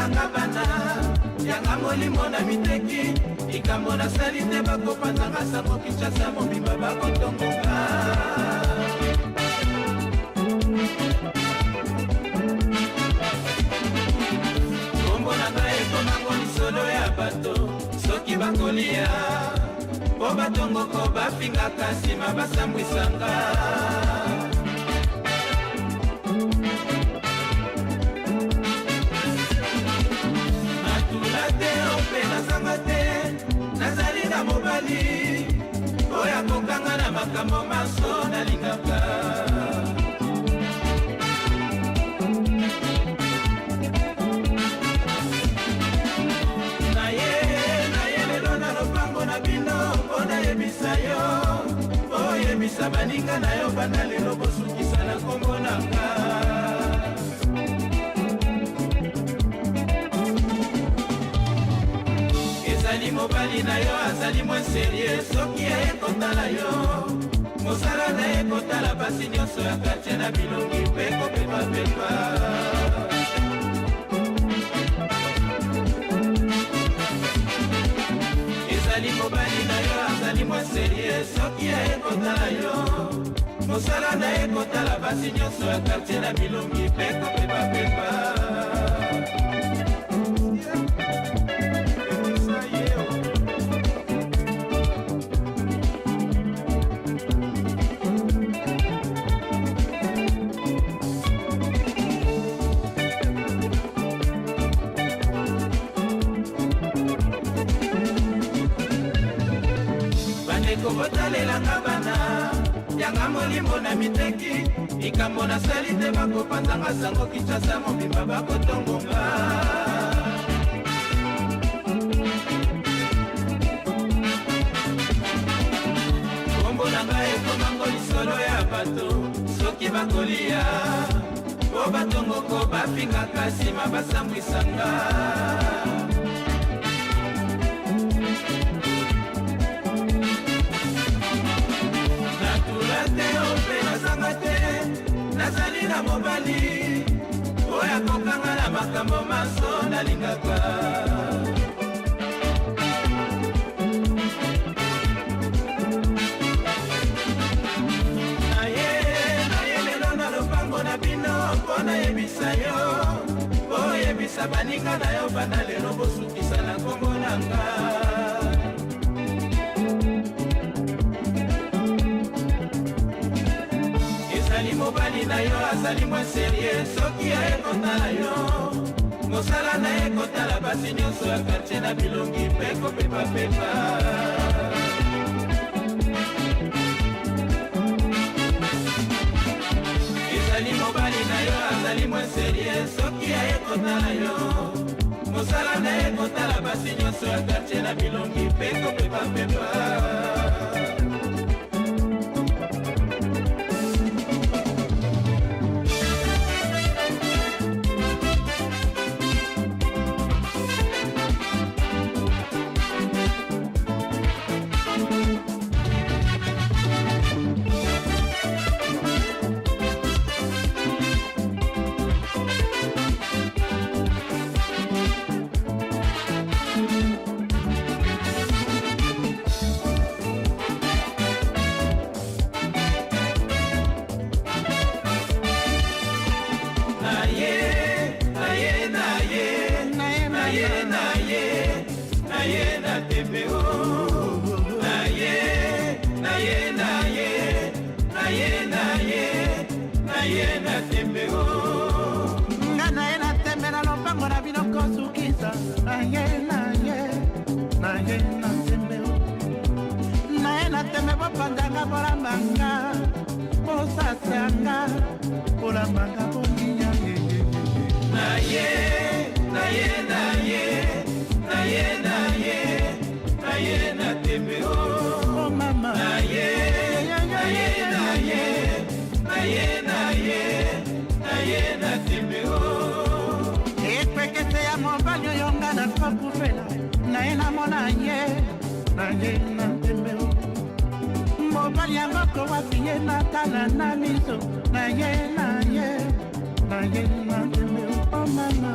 lelanga bana yanga molimo na miteki ikambo na salite bakopanzanga sango Kinshasa mobimba bakotongoka kombo na ngai ekomango lisolo ya bato soki bakolia po batongoko bafingaka nsima basambwisanga nazanga te nazali na mobali oya kokanga na makambo maso nalingaka naye lelo na lopango na bino mpo nayebisa yo oyebisa baninga na yo banda lelo bosukisa na kombo nanga ezali mobali na yo azali mwa serie soki aye kotala yo mosala na ye kotala basi nyonso ya kartie na bilongi mpe kopepapepa ezali mobali na yo azali mwa serie soki aye kotala yo mosala na ye kotala basi nyonso ya kartie na bilongi mpe kopepapepa kobotalelanga bana yanga molimo na miteki ikambo na sali te bakopanzanga sango Kinshasa mobimba bakotongonga kombo na ngai ekomango lisolo ya bato soki bakolia po batongoko bafingaka nsima basambwisanga nazali na mobali oya kokanga na makambo maso nalingaka naye lelo na lopango na bino mpo nayebisa yo oyebisa baninga na yo banda lelo bosukisa na kombo nanga mobali na yo azali mwa serie soki aye kotala yo mosala na ye kotala basi nyonso ya kartie na bilongi mpe kopepapepa ezali mobali na yo azali mwa serie soki aye kotala yo mosala na ye kotala basi nyonso ya kartie na bilongi mpe kopepapepa mobali yango kowapi ye natala na miso na ye na tembe o mama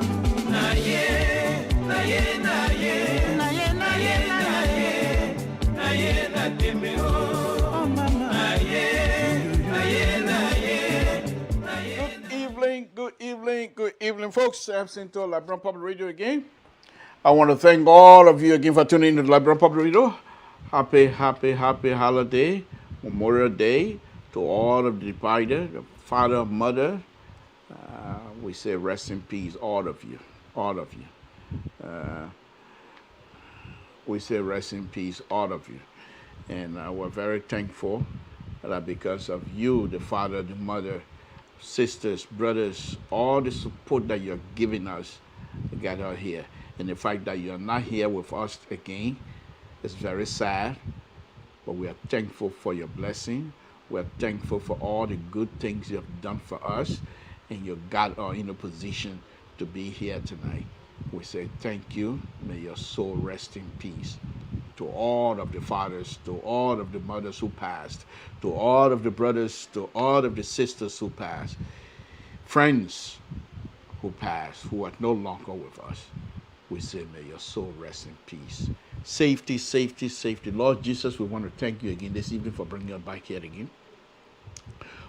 Good evening, folks. Samson to Lpr Public Radio again. I want to thank all of you again for tuning in to Lpr Public Radio. Happy holiday, Memorial Day to all of the departed, the father, mother. We say rest in peace, all of you. We say rest in peace, all of you. And we're very thankful that because of you, the father, the mother, sisters, brothers, all the support that you're giving us to get out here. And the fact that you're not here with us again is very sad, but we are thankful for your blessing. We're thankful for all the good things you have done for us, and you got us in a position to be here tonight. We say thank you. May your soul rest in peace. To all of the fathers, to all of the mothers who passed, to all of the brothers, to all of the sisters who passed, friends who passed, who are no longer with us, we say, may your soul rest in peace. Safety, safety, safety. Lord Jesus, we want to thank you again this evening for bringing us back here again.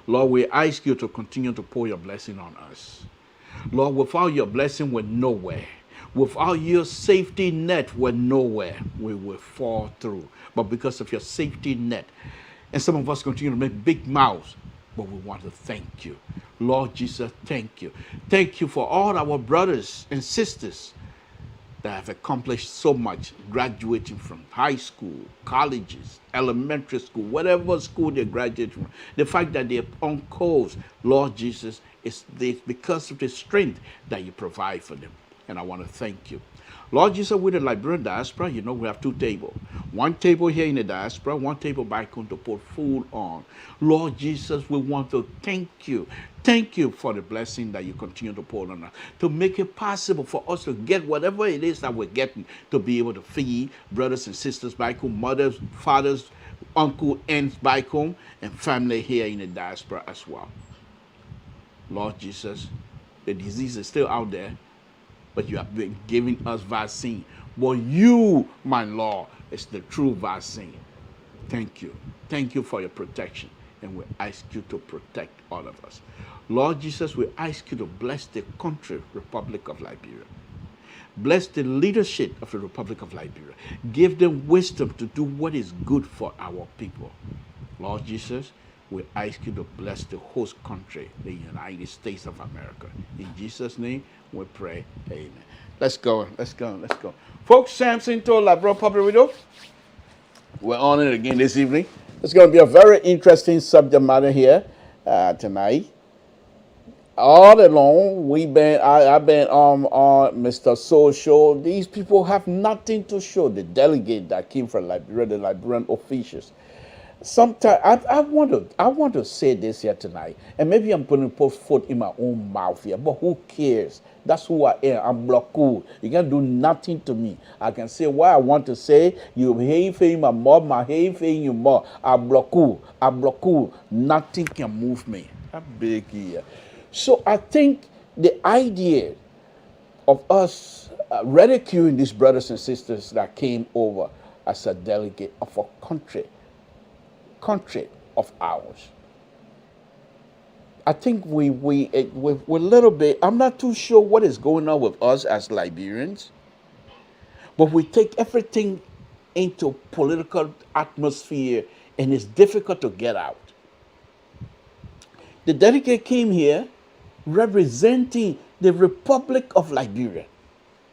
Lord, we ask you to continue to pour your blessing on us. Lord, without your blessing, we're nowhere. Without your safety net, we're nowhere. We will fall through. But because of your safety net, and some of us continue to make big mouths, but we want to thank you. Lord Jesus, thank you. Thank you for all our brothers and sisters that have accomplished so much, graduating from high school, colleges, elementary school, whatever school they graduate from. The fact that they're on course, Lord Jesus, is because of the strength that you provide for them. And I want to thank you. Lord Jesus, with the Liberian diaspora, you know we have two tables. One table here in the diaspora, one table back home to put food on. Lord Jesus, we want to thank you. Thank you for the blessing that you continue to pour on us, to make it possible for us to get whatever it is that we're getting, to be able to feed brothers and sisters back home, mothers, fathers, uncle, aunts back home, and family here in the diaspora as well. Lord Jesus, the disease is still out there, but you have been giving us vaccine. Well, you, my Lord, is the true vaccine. Thank you. Thank you for your protection. And we ask you to protect all of us. Lord Jesus, we ask you to bless the country, Republic of Liberia. Bless the leadership of the Republic of Liberia. Give them wisdom to do what is good for our people. Lord Jesus, we ask you to bless the host country, the United States of America. In Jesus' name, we pray. Amen. Let's go. Folks, Samson told Lpr Public Radio. We're on it again this evening. It's going to be a very interesting subject matter here tonight. All along, I've been on Mr. Social. These people have nothing to show. The delegate that came from Liberia, the Liberian officials. Sometimes I want to say this here tonight, and maybe I'm putting foot in my own mouth here, but who cares? That's who I am. I'm blocked. You can't do nothing to me. I can say what I want to say. You hate my mom, my hate you more. I'm blocked. Nothing can move me. I'm big here. So I think the idea of us ridiculing these brothers and sisters that came over as a delegate of a country of ours. I think we little bit, I'm not too sure what is going on with us as Liberians, but we take everything into political atmosphere and it's difficult to get out. The delegate came here representing the Republic of Liberia,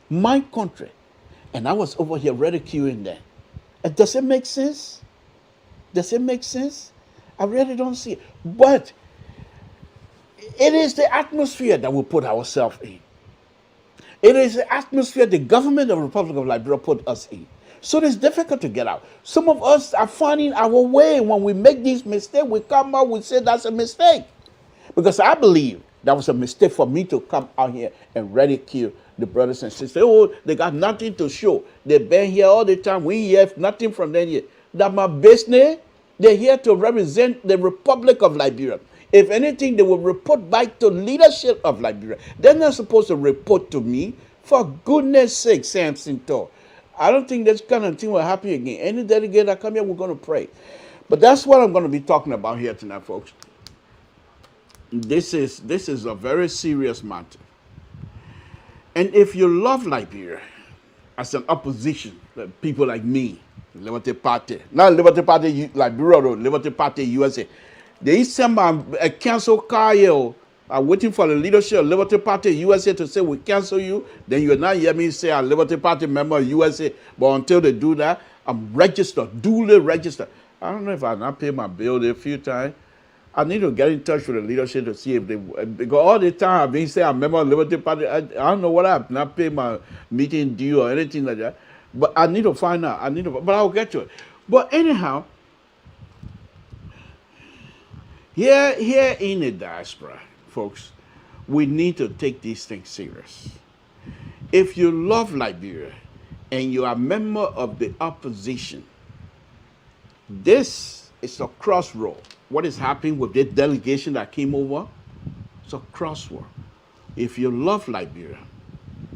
my country, and I was over here ridiculing them. Does it make sense? Does it make sense? I really don't see it. But it is the atmosphere that we put ourselves in. It is the atmosphere the government of the Republic of Liberia put us in. So it's difficult to get out. Some of us are finding our way. When we make these mistakes, we come out, we say that's a mistake. Because I believe that was a mistake for me to come out here and ridicule the brothers and sisters. Oh, they got nothing to show. They've been here all the time. We hear nothing from them yet. That my business, they're here to represent the Republic of Liberia. If anything, they will report back to leadership of Liberia. They're not supposed to report to me For goodness sake, Samson told. I don't think this kind of thing will happen again. Any delegate that come here, we're going to pray. But that's what I'm going to be talking about here tonight, folks. This is a very serious matter. And if you love Liberia as an opposition, people like me, Liberty Party, not Liberty Party Liberia, or Liberty Party USA, they send a cancel car here. I'm waiting for the leadership of Liberty Party USA to say we cancel you. Then you're not hear me say I'm Liberty Party member of USA. But until they do that, I'm registered, duly registered. I don't know if I not pay my bill a few times. I need to get in touch with the leadership to see if they, because all the time I've been saying I'm a member of Liberty Party. I don't know what I've not paid my meeting due or anything like that. But I need to find out. But I'll get to it. But anyhow, here in the diaspora, folks, we need to take these things serious. If you love Liberia and you are a member of the opposition, this is a crossroad. What is happening with this delegation that came over? It's a crossroad. If you love Liberia,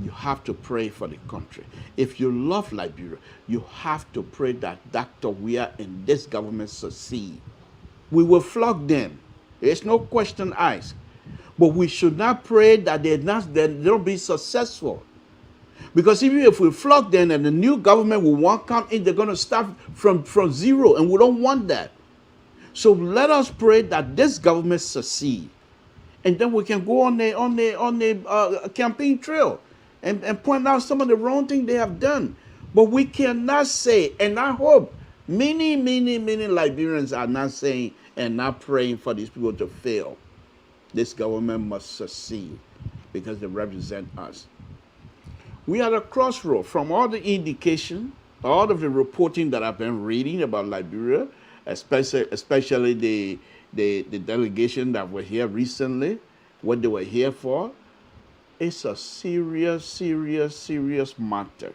you have to pray for the country. If you love Liberia, you have to pray that Dr. Weah and this government succeed. We will flog them. There's no question asked. But we should not pray that they don't be successful. Because even if we flog them and the new government will want to come in, they're going to start from zero, and we don't want that. So let us pray that this government succeed, and then we can go on the campaign trail and point out some of the wrong things they have done. But we cannot say, and I hope many Liberians are not saying and not praying for these people to fail. This government must succeed because they represent us. We are at a crossroad. From all the indication, all of the reporting that I've been reading about Liberia, especially the delegation that were here recently, what they were here for, it's a serious matter.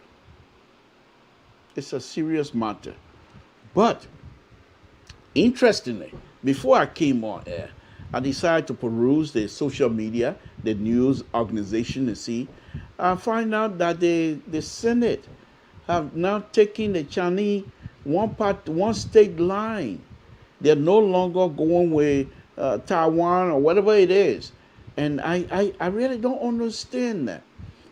It's a serious matter. But, interestingly, before I came on air, I decided to peruse the social media, the news organization, and see. I find out that the Senate have now taken the Chinese one state line. They're no longer going with Taiwan or whatever it is. And I really don't understand that.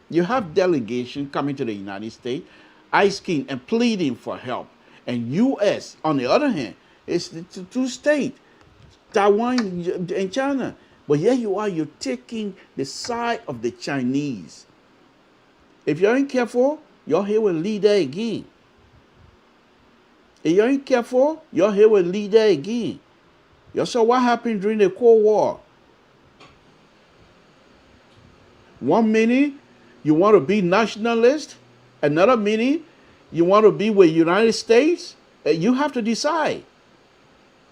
You have delegation coming to the United States, asking and pleading for help. And U.S., on the other hand, it's the two states, Taiwan and China. But here you are, you're taking the side of the Chinese. If you ain't careful, your hair will lead there again. If you ain't careful, your hair will lead there again. You saw what happened during the Cold War. 1 minute, you want to be nationalist. Another minute, you want to be with the United States. You have to decide.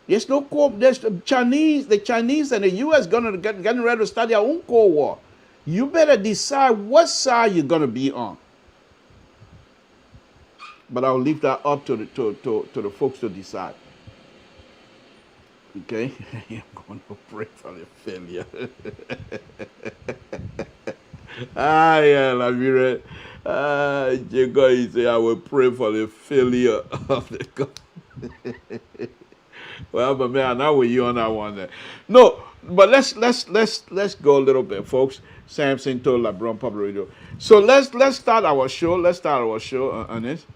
There's no Cold. There's the Chinese and the U.S. getting ready to start their own Cold War. You better decide what side you're gonna be on. But I'll leave that up to the folks to decide. Okay, I'm going to pray for the failure. Yeah, Liberia. Jacob say I will pray for the failure of the government. Well, but man, now with you on that one there. No, but let's go a little bit, folks. Samson told LeBron Public Radio. So let's start our show. Let's start our show on this.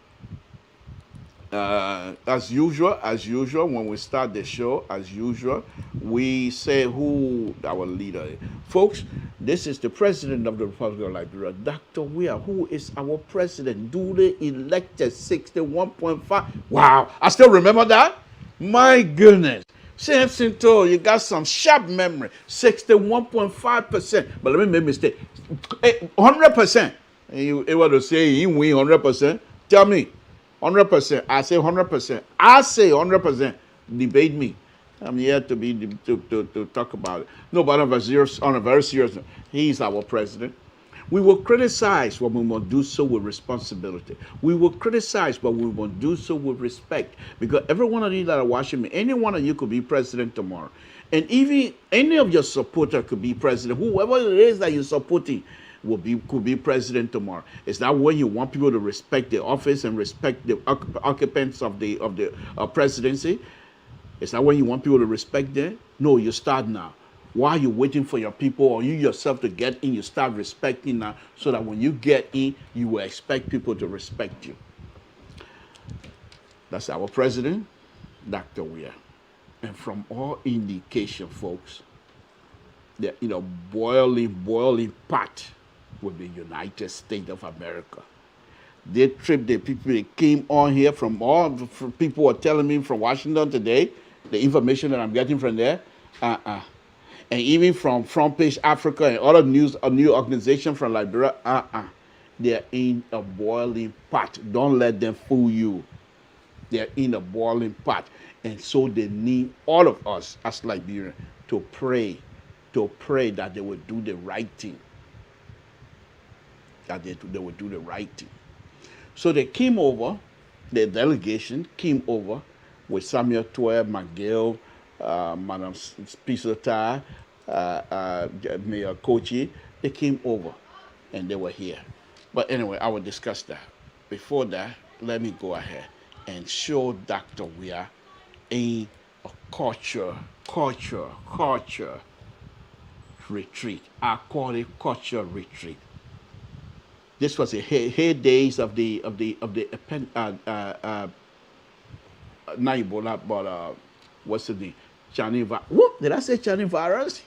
As usual, when we start the show, as usual, we say who our leader is. Folks, this is the president of the Republic of Liberia, Dr. Weah, who is our president, duly elected, 61.5. Wow, I still remember that? My goodness. Samson told you got some sharp memory, 61.5%. But let me make a mistake. 100%. You able to say he win 100%? Tell me. 100%. I say 100%. I say 100%. Debate me. I'm here to talk about it. No, but on a very serious note, he's our president. We will criticize, but we will do so with responsibility. We will criticize, but we will do so with respect. Because every one of you that are watching me, any one of you could be president tomorrow. And even any of your supporters could be president, whoever it is that you're supporting. could be president tomorrow? Is that when you want people to respect the office and respect the occupants of the presidency? Is that when you want people to respect them? No, you start now. Why are you waiting for your people or you yourself to get in? You start respecting now, so that when you get in, you will expect people to respect you. That's our president, Dr. Weir. And from all indication, folks, the boiling pot with the United States of America. They tripped the people that came on here from people were telling me from Washington today, the information that I'm getting from there, and even from Front Page Africa and other news organization from Liberia, they're in a boiling pot. Don't let them fool you. They're in a boiling pot. And so they need all of us as Liberians to pray that they will do the right thing. That they will do the right thing. So they came over, the delegation came over with Samuel Toer, McGill, Madam Pisota, Mayor Kochi. They came over and they were here. But anyway, I will discuss that. Before that, let me go ahead and show Dr. Weir a culture retreat. I call it culture retreat. This was the heydays of the not Ebola, but what's the name? Chinese virus. What did I say? Chinese virus?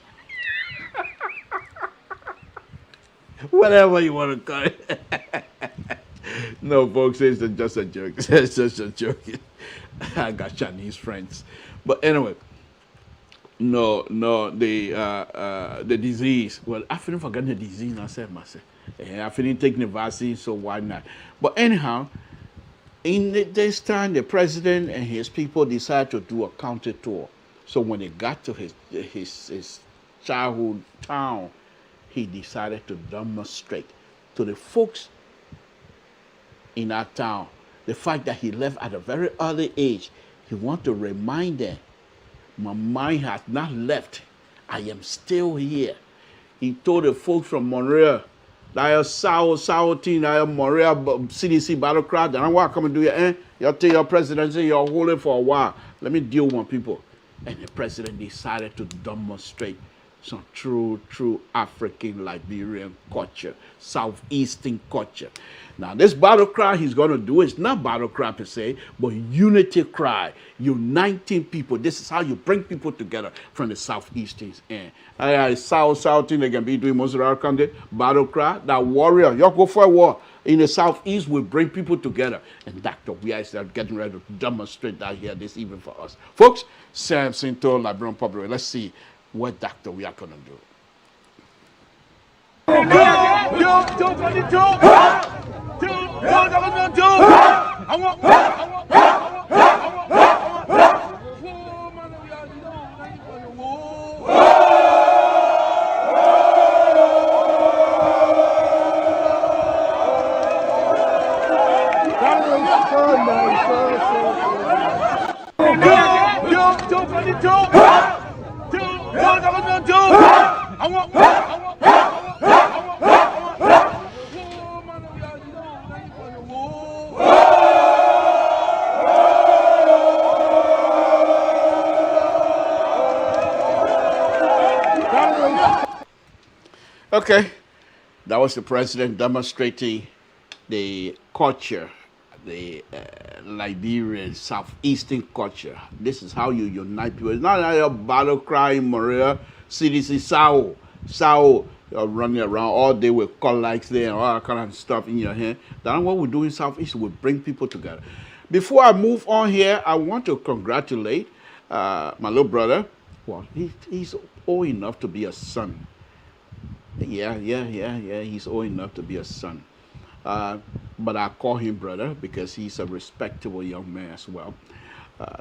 Whatever you want to call it. No, folks, it's just a joke. It's just a joke. I got Chinese friends, but anyway. No, the disease. Well, I didn't forget the disease. I said myself. I didn't take the vaccine, so why not? But anyhow, in this time, the president and his people decided to do a counter tour. So when they got to his childhood town, he decided to demonstrate to the folks in that town the fact that he left at a very early age. He wanted to remind them, my mind has not left. I am still here. He told the folks from Monrovia, that is sour thing, that is Monrovia CDC battle crowd, and I want to come and do your you'll take your presidency, you're holding for a while. Let me deal with people. And the president decided to demonstrate some true African Liberian culture, Southeastern culture. Now, this battle cry he's going to do is not battle cry per se, but unity cry, uniting people. This is how you bring people together from the Southeastern end. South thing they can be doing most of our country, battle cry, that warrior, you go for a war. In the Southeast, will bring people together. And Dr. Weir is getting ready to demonstrate that here this evening for us. Folks, Sam Sinto, Liberian Public, let's see what Dr. Weir going to do. Okay, that was the president demonstrating the culture, the Liberian Southeastern culture. This is how you unite people. It's not like a battle cry in Maria, CDC, Sao, you're running around all day with colors there and all that kind of stuff in your hand. That's what we do in Southeast. We bring people together. Before I move on here, I want to congratulate my little brother. Well, he's old enough to be a son. Yeah, he's old enough to be a son. But I call him brother because he's a respectable young man as well.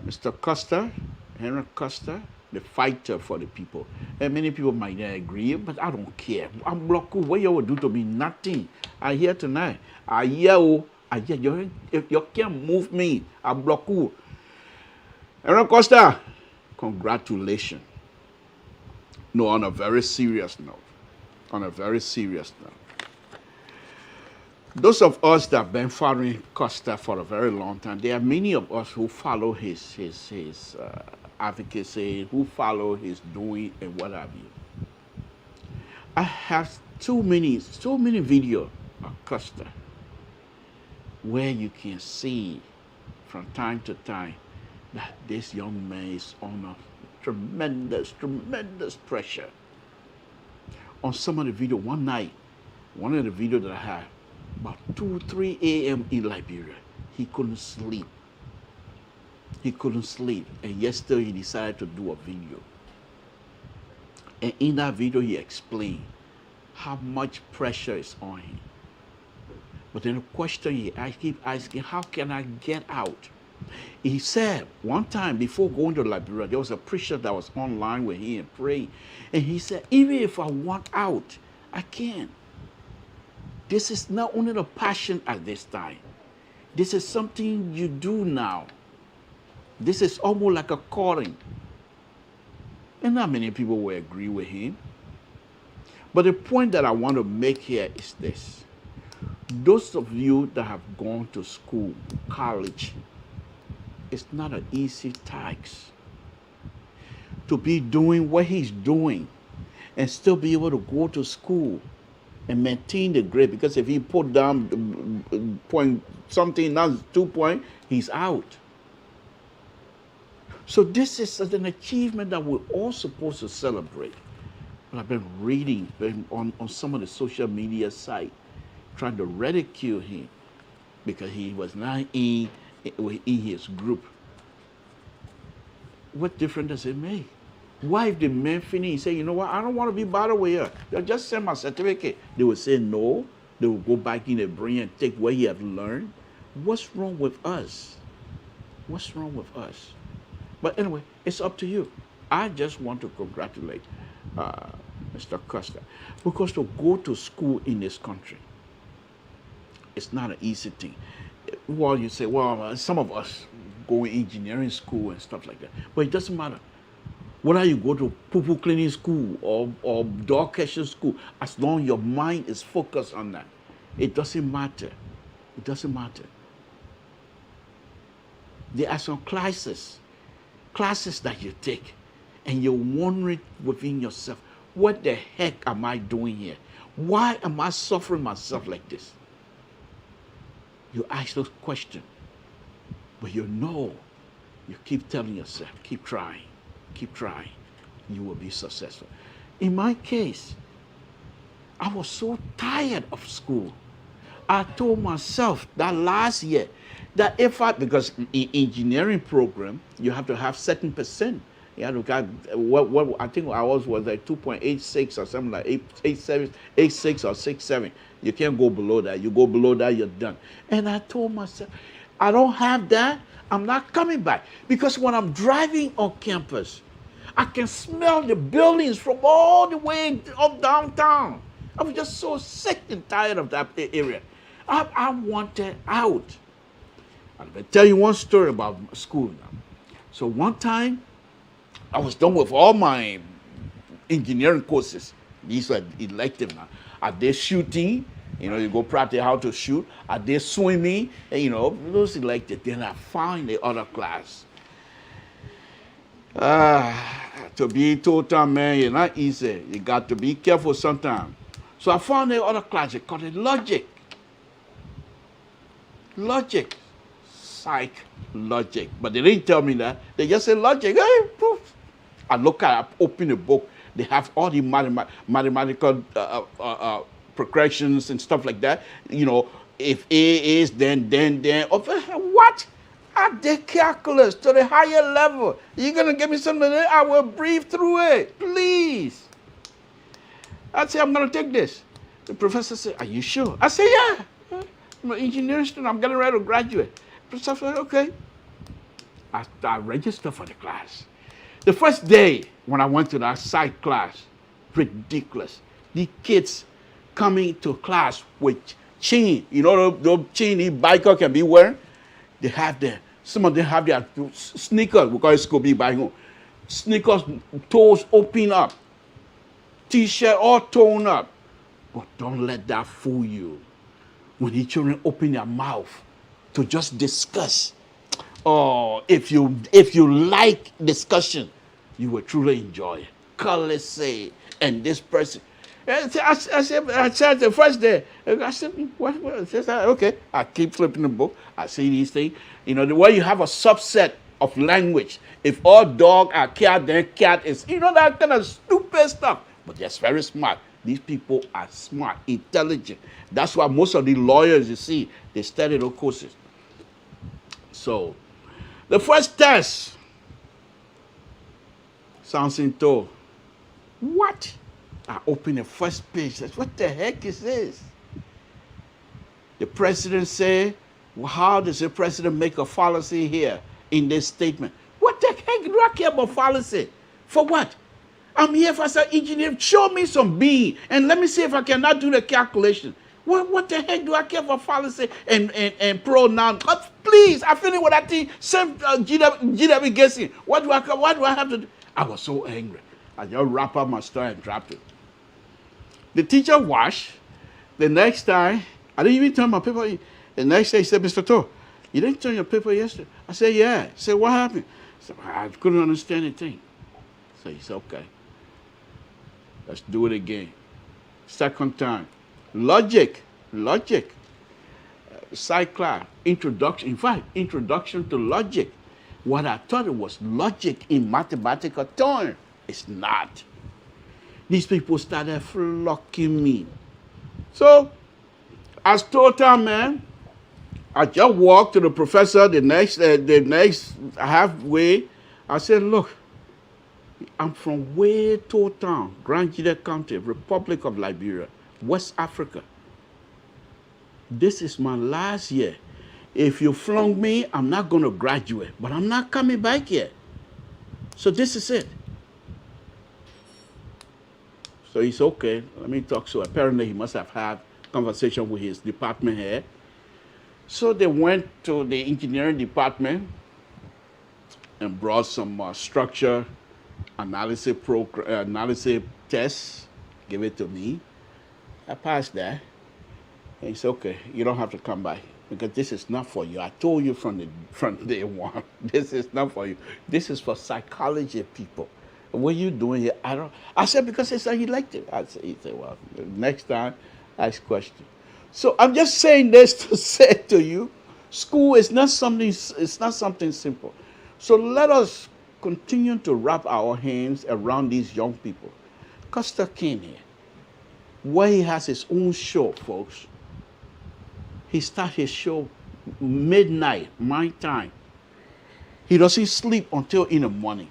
Mr. Custer, Henry Custer, the fighter for the people. And many people might not agree, but I don't care. I'm blocking what you will do to me, nothing. I hear tonight. I hear you. If you can't move me, I block you. Henry Custer, congratulations. No, on a very serious note. On a very serious note. Those of us that have been following Costa for a very long time, there are many of us who follow his advocacy, who follow his doing and what have you. I have so many videos of Costa where you can see from time to time that this young man is on a tremendous pressure. On some of the video, one night, one of the videos that I have, about 3 a.m. in Liberia, he couldn't sleep. He couldn't sleep. And yesterday he decided to do a video. And in that video he explained how much pressure is on him. But then the question I keep asking, how can I get out? He said one time before going to Liberia, there was a preacher that was online with him and praying. And he said, even if I want out, I can't. This is not only a passion at this time. This is something you do now. This is almost like a calling. And not many people will agree with him. But the point that I want to make here is this. Those of you that have gone to school, college, it's not an easy task to be doing what he's doing and still be able to go to school and maintain the grade, because if he put down point something, now 2 point, he's out. So this is an achievement that we're all supposed to celebrate. But I've been reading on some of the social media sites trying to ridicule him because he was not in his group. What difference does it make? Why if the man finish, he say, you know what, I don't want to be bothered with you. They'll just send my certificate. They will say no. They will go back in their brain and take what he have learned. What's wrong with us? What's wrong with us? But anyway, it's up to you. I just want to congratulate Mr. Costa, because to go to school in this country, it's not an easy thing. Well, you say, well, some of us go in engineering school and stuff like that, but it doesn't matter. Whether you go to poo-poo cleaning school or dog catching school, as long as your mind is focused on that, it doesn't matter. It doesn't matter. There are some classes that you take, and you're wondering within yourself, what the heck am I doing here? Why am I suffering myself like this? You ask those questions, but you keep telling yourself, keep trying, you will be successful. In my case, I was so tired of school. I told myself that last year, that because in engineering program, you have to have certain percent. You have to get what I think ours was like 2.86 or something like 86 or 67. You can't go below that. You go below that, you're done. And I told myself, I don't have that. I'm not coming back. Because when I'm driving on campus, I can smell the buildings from all the way up downtown. I was just so sick and tired of that area. I wanted out. I'm going to tell you one story about school now. So one time, I was done with all my engineering courses. These are elective now. I did shooting, you go practice how to shoot. I did swimming, and, those elective. Then I found the other class. To be total man, it's not easy. You got to be careful sometimes. So I found the other class. They called it logic. Logic. Psych. Logic. But they didn't tell me that. They just said logic. Hey, poof. I open the book. They have all the mathematical progressions and stuff like that. If A is, then. What? I did calculus to the higher level. You're going to give me something that I will breathe through it. Please. I said, I'm going to take this. The professor said, are you sure? I said, yeah. I'm an engineering student. I'm getting ready to graduate. The professor said, okay. I registered for the class. The first day when I went to that psych class, ridiculous. The kids coming to class with chain. The chain the biker can be wearing? They have some of them have their sneakers, because it's going to be by home. Sneakers, toes open up. T-shirt all torn up. But don't let that fool you. when the children open their mouth to just discuss. Oh, if you like discussion, you will truly enjoy it. Call it, say, and this person. I said the first day, I said, what? I said, okay, I keep flipping the book. I see these things. You know, the way you have a subset of language. If all dog are cat, then cat is, that kind of stupid stuff. But they're very smart. These people are smart, intelligent. That's why most of the lawyers, you see, they study those courses. So, the first test, Samson told, what? I opened the first page. Says, what the heck is this? The president said, well, how does the president make a fallacy here in this statement? What the heck do I care about fallacy? For what? I'm here for some engineer. Show me some B and let me see if I cannot do the calculation. What the heck do I care for fallacy and pronoun? Please, I finished with that thing. Same GW guessing. What do I have to do? I was so angry. I just wrapped up my story and dropped it. The teacher watched. The next time, I didn't even turn my paper. The next day, he said, Mr. To, you didn't turn your paper yesterday? I said, yeah. He said, what happened? I said, I couldn't understand anything. So he said, okay. Let's do it again. Second time. Logic. Cycler. Introduction. In fact, introduction to logic. What I thought it was logic in mathematical terms. It's not. These people started flocking me. So, as total man, I just walked to the professor the next halfway. I said, look, I'm from way town, Grand Jide County, Republic of Liberia, West Africa. This is my last year. If you flunk me, I'm not going to graduate, but I'm not coming back here. So this is it. So he's okay. Let me talk. So apparently he must have had conversation with his department head. So they went to the engineering department and brought some structure analysis tests. Give it to me. I passed that. And he said, okay, you don't have to come back because this is not for you. I told you from day one, this is not for you. This is for psychology people. What are you doing here? I said, because he said he liked it. He said, well, next time, ask question. So I'm just saying this to say to you, school is not something simple. So let us continue to wrap our hands around these young people. Custer came here, where he has his own show, folks. He starts his show midnight, my time. He doesn't sleep until in the morning.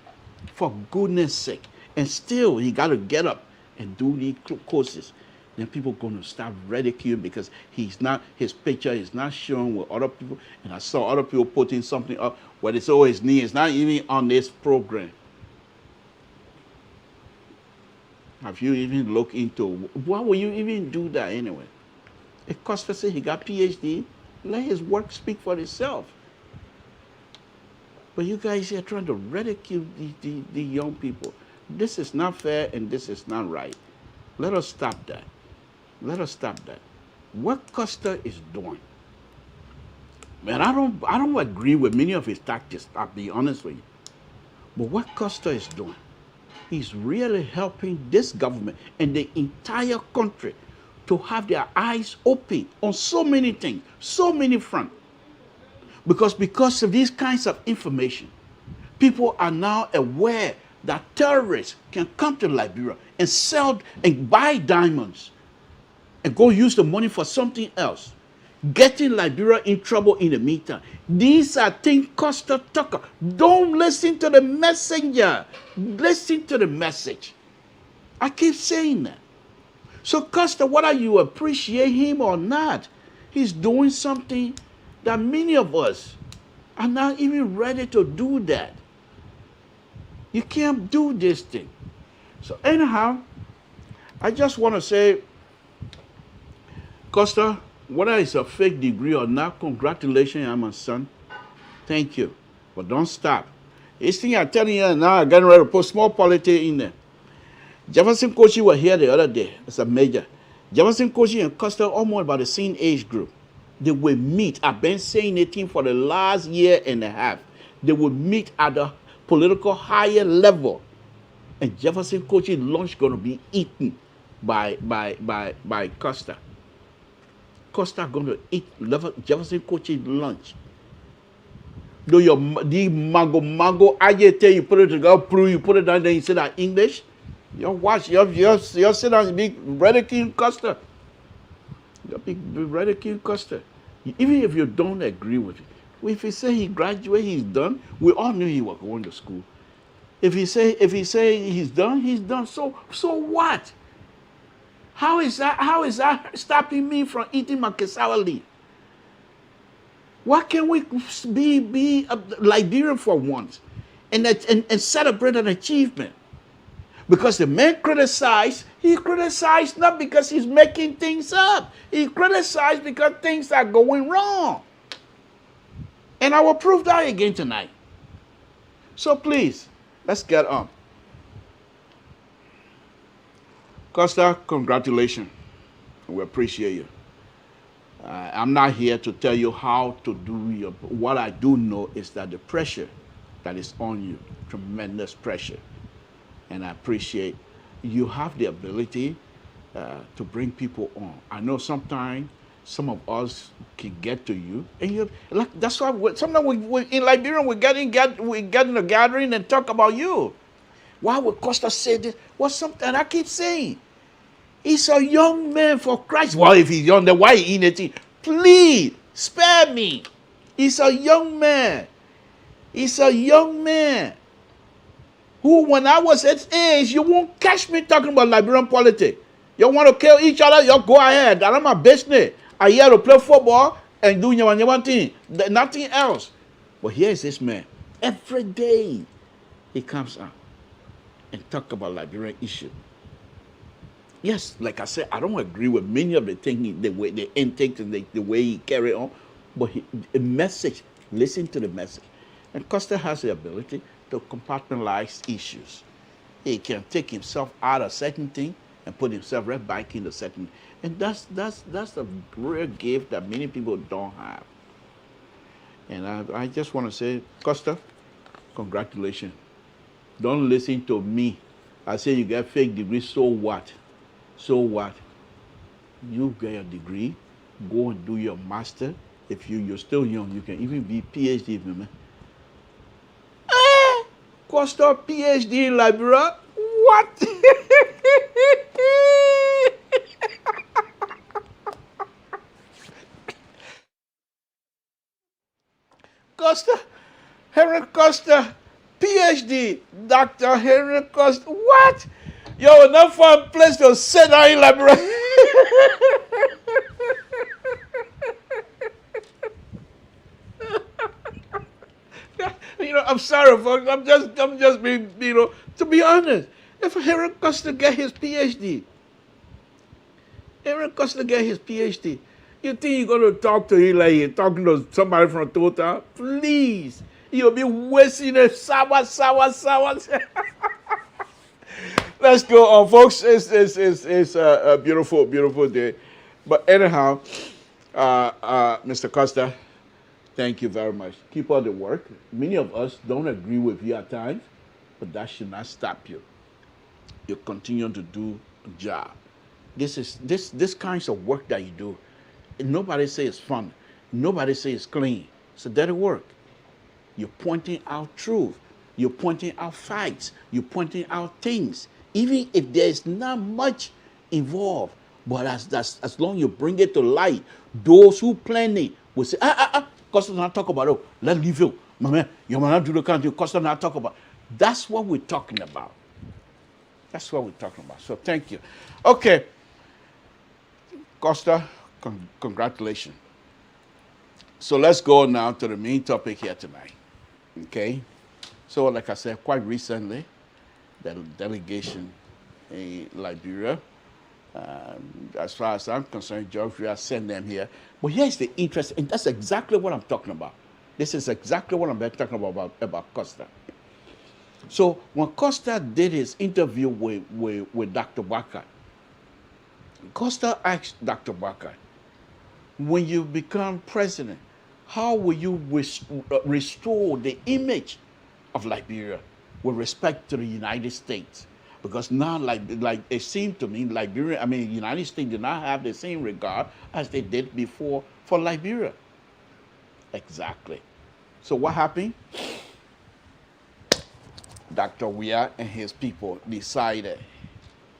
For goodness sake. And still, he got to get up and do these courses. Then people are going to start ridiculing because his picture is not shown with other people. And I saw other people putting something up where they say, oh, his knee is not even on this program. Have you even looked into, why would you even do that anyway? If Costa said he got PhD, let his work speak for itself. But you guys here trying to ridicule the young people. This is not fair and this is not right. Let us stop that. Let us stop that. What Costa is doing, man, I don't agree with many of his tactics, I'll be honest with you. But what Costa is doing, he's really helping this government and the entire country to have their eyes open on so many things, so many fronts. Because of these kinds of information, people are now aware that terrorists can come to Liberia and sell and buy diamonds and go use the money for something else, getting Liberia in trouble in the meantime. These are things Costa Tucker. Don't listen to the messenger. Listen to the message. I keep saying that. So Costa, whether you appreciate him or not, he's doing something that many of us are not even ready to do that. You can't do this thing. So anyhow, I just want to say, Costa, whether it's a fake degree or not, congratulations, I'm a son. Thank you. But don't stop. This thing I'm telling you now, I'm getting ready to put small politics in there. Jefferson Kochi was here the other day as a major. Jefferson Kochi and Costa almost about the same age group. They will meet. I've been saying it for the last year and a half. They will meet at the political higher level. And Jefferson Coach's lunch going to be eaten by Costa. Costa going to eat Jefferson Coach's lunch. Do your the mango I tell you put it together, prove you put it down there, you say that English. You watch, you sit down and be ridicule Costa. You be ridicule Costa. Even if you don't agree with it. If he say he graduated, he's done. We all knew he was going to school. If he say he's done, he's done. So what? How is that stopping me from eating my cassava leaf? Why can't we be Liberian for once and celebrate an achievement? Because the man he criticized not because he's making things up. He criticized because things are going wrong. And I will prove that again tonight. So please, let's get on. Costa, congratulations. We appreciate you. I'm not here to tell you how to do your. What I do know is that the pressure that is on you, tremendous pressure, and I appreciate you have the ability to bring people on. I know sometimes some of us can get to you, and you like that's why sometimes we in Liberia we get in a gathering and talk about you. Why would Costa say this? Well, something I keep saying. He's a young man for Christ. Well, if he's young, then why he in it? Please, spare me. He's a young man. He's a young man. Who, when I was at age, you won't catch me talking about Liberian politics. You want to kill each other, you go ahead. That's my business. I here to play football and do one thing. Nothing else. But here's this man. Every day, he comes out and talk about Liberian issue. Yes, like I said, I don't agree with many of the things, the way the intake and the way he carry on, but a message, listen to the message. And Costa has the ability to compartmentalize issues. He can take himself out of certain thing and put himself right back in the certain. And that's a rare gift that many people don't have. And I just want to say, Costa, congratulations. Don't listen to me. I say you get fake degree, so what? So what? You get your degree, go and do your master. If you're still young, you can even be PhD, man. Costa PhD in Liberia? What? Costa, Henry Costa, PhD, Dr. Henry Costa. What? Yo, not for a place to sit down in Liberia. I'm sorry, folks. I'm just being, to be honest. If Henry Costa get his PhD, you think you're going to talk to him like you're talking to somebody from Total? Please. You'll be wasting a sour. Let's go on, folks. It's a beautiful, beautiful day. But anyhow, Mr. Costa, thank you very much. Keep up the work. Many of us don't agree with you at times, but that should not stop you. You continue to do a job. This kinds of work that you do. Nobody say it's fun. Nobody say it's clean. It's a dirty work. You're pointing out truth. You're pointing out facts. You're pointing out things. Even if there's not much involved, but as long as you bring it to light, those who plan it will say, Costa not talk about it. Let's leave you. My man, you might not do the country. Costa not talk about. That's what we're talking about. That's what we're talking about. So thank you. Okay. Costa, congratulations. So let's go now to the main topic here tonight. Okay? So like I said, quite recently, the delegation in Liberia, as far as I'm concerned, Georgia sent them here. But here's the interest, and that's exactly what I'm talking about. This is exactly what I'm talking about Costa. So when Costa did his interview with Dr. Waka, Costa asked Dr. Waka, when you become president, how will you restore the image of Liberia with respect to the United States? Because now, like it seemed to me, Liberia, I mean, United States did not have the same regard as they did before for Liberia. Exactly. So what happened? Dr. Weah and his people decided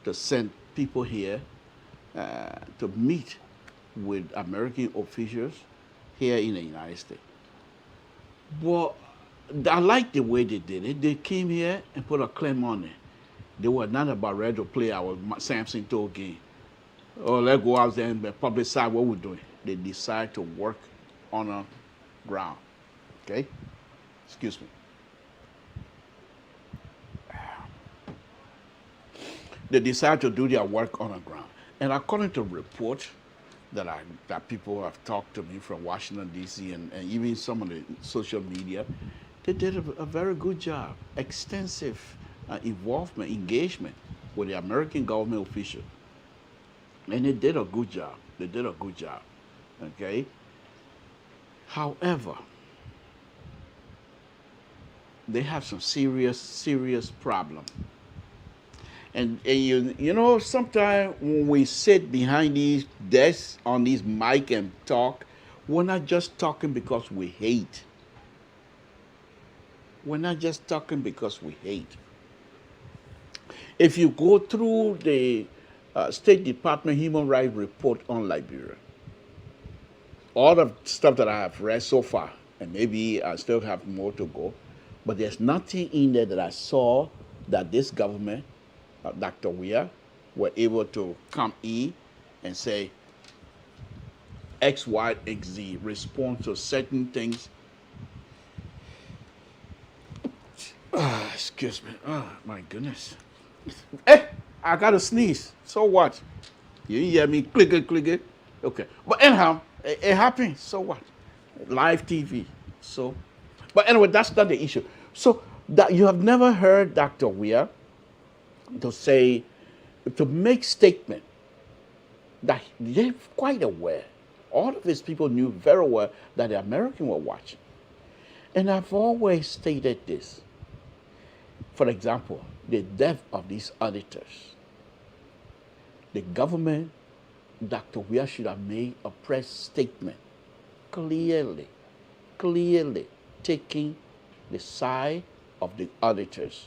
to send people here to meet with American officials here in the United States. Well, I like the way they did it. They came here and put a claim on it. They were not about ready to play our Samson Toe game. Oh, let's go out there and publicize what we're doing. They decide to work on the ground. Okay? Excuse me. They decide to do their work on the ground. And according to reports that people have talked to me from Washington, D.C., and even some of the social media, they did a very good job. Extensive involvement, engagement with the American government officials. And they did a good job. They did a good job. Okay? However, they have some serious problem. And you know, sometimes when we sit behind these desks on these mic and talk, we're not just talking because we hate. We're not just talking because we hate. If you go through the State Department Human Rights Report on Liberia, all the stuff that I have read so far, and maybe I still have more to go, but there's nothing in there that I saw that this government, Dr. Weah, were able to come in and say X, Y, X, Z, respond to certain things. Excuse me. Oh, my goodness. I got to sneeze. So what? You hear me click it. Okay. But anyhow, it happened. So what? Live TV. So, but anyway, that's not the issue. So that you have never heard Dr. Weah to say, to make statement that they're quite aware. All of his people knew very well that the Americans were watching. And I've always stated this. For example, the death of these auditors. The government, Dr. Weah should have made a press statement clearly taking the side of the auditors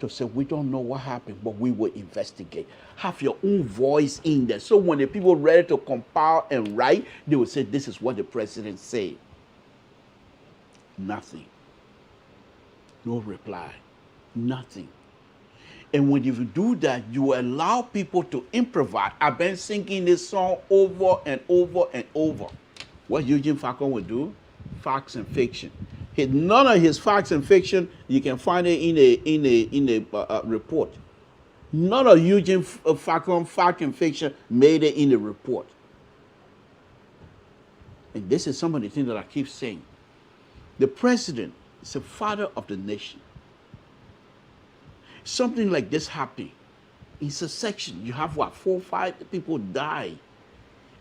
to say, we don't know what happened, but we will investigate. Have your own voice in there. So when the people ready to compile and write, they will say, this is what the president said. Nothing. No reply. Nothing. And when you do that, you allow people to improvise. I've been singing this song over and over and over. What Eugene Falcon would do, facts and fiction. None of his facts and fiction, you can find it in a report. None of Eugene Falcon fact and fiction made it in the report. And this is some of the things that I keep saying. The president is the father of the nation. Something like this happened. It's a section. You have what, 4 or 5 people die.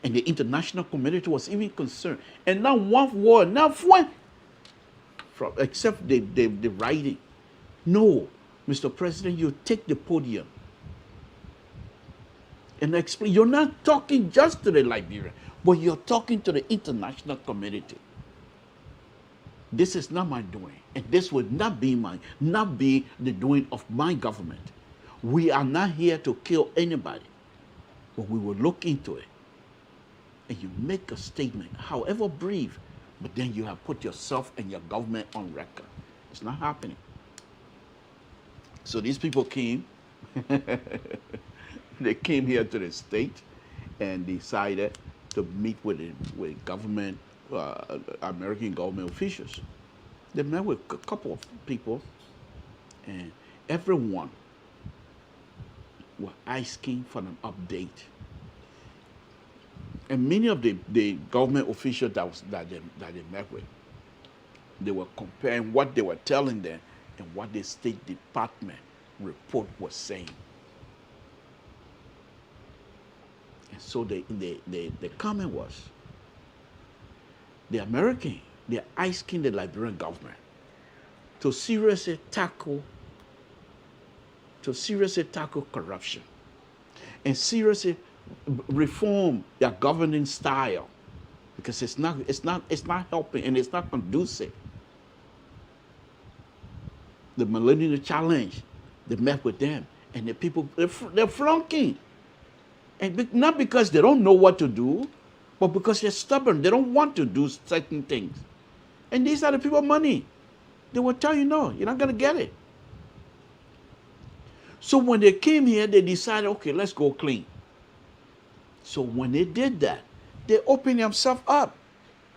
And the international community was even concerned. And now one word, now one, except the writing. No, Mr. President, you take the podium and explain. You're not talking just to the Liberian, but you're talking to the international community. This is not my doing, and this would not be the doing of my government. We are not here to kill anybody, but we will look into it. And you make a statement, however brief, but then you have put yourself and your government on record. It's not happening. So these people came, they came here to the state and decided to meet with government, American government officials. They met with a couple of people, and everyone were asking for an update. And many of the government officials that they met with, they were comparing what they were telling them and what the State Department report was saying. So the comment was, the American, they are asking the Liberian government to seriously tackle corruption and seriously reform their governing style, because it's not helping and it's not conducive. The Millennium Challenge, they met with them, and the people, they're flunking. And not because they don't know what to do, but because they're stubborn. They don't want to do certain things. And these are the people with money. They will tell you, no, you're not going to get it. So when they came here, they decided, okay, let's go clean. So when they did that, they opened themselves up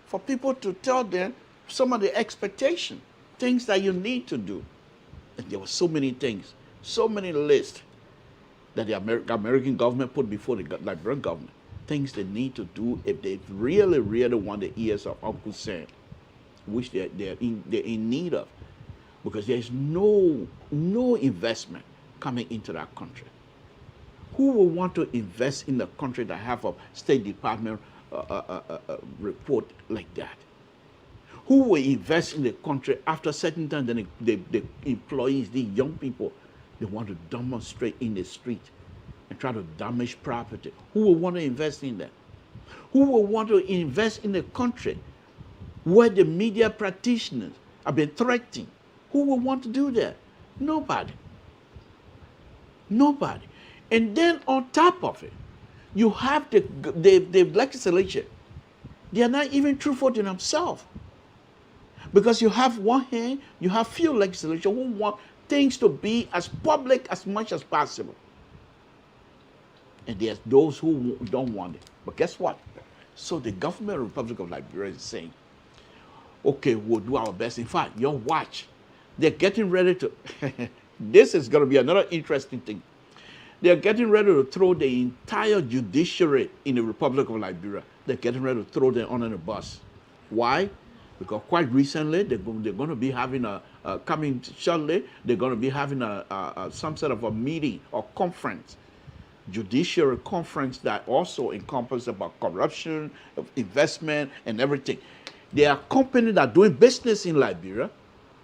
for people to tell them some of the expectation, things that you need to do. And there were so many things, so many lists that the American government put before the Liberian government, things they need to do if they really, really want the ears of Uncle Sam, which they're in need of, because there's no investment coming into that country. Who will want to invest in a country that have a State Department report like that? Who will invest in the country after a certain time? Then the employees, the young people, they want to demonstrate in the street and try to damage property. Who will want to invest in that? Who will want to invest in a country where the media practitioners have been threatening? Who will want to do that? Nobody. Nobody. And then on top of it, you have the legislature. They are not even truthful to themselves. Because you have one hand, you have few legislators who want things to be as public as much as possible. And there's those who don't want it. But guess what? So the government of the Republic of Liberia is saying, okay, we'll do our best. In fact, your watch, they're getting ready to, this is going to be another interesting thing. They're getting ready to throw the entire judiciary in the Republic of Liberia. They're getting ready to throw them under the bus. Why? Because quite recently, they're going to be having coming shortly, they're going to be having some sort of a meeting or conference, judiciary conference that also encompasses about corruption, investment, and everything. There are companies that are doing business in Liberia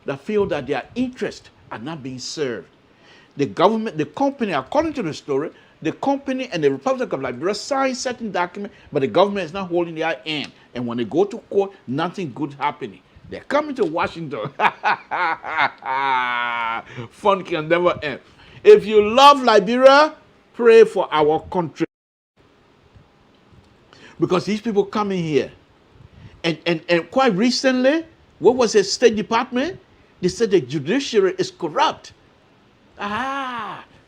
that feel that their interests are not being served. The government, the company, according to the story, the company and the Republic of Liberia sign certain documents, but the government is not holding their hand. And when they go to court, nothing good happening. They're coming to Washington. Fun can never end. If you love Liberia, pray for our country. Because these people coming here. And quite recently, what was the State Department? They said the judiciary is corrupt.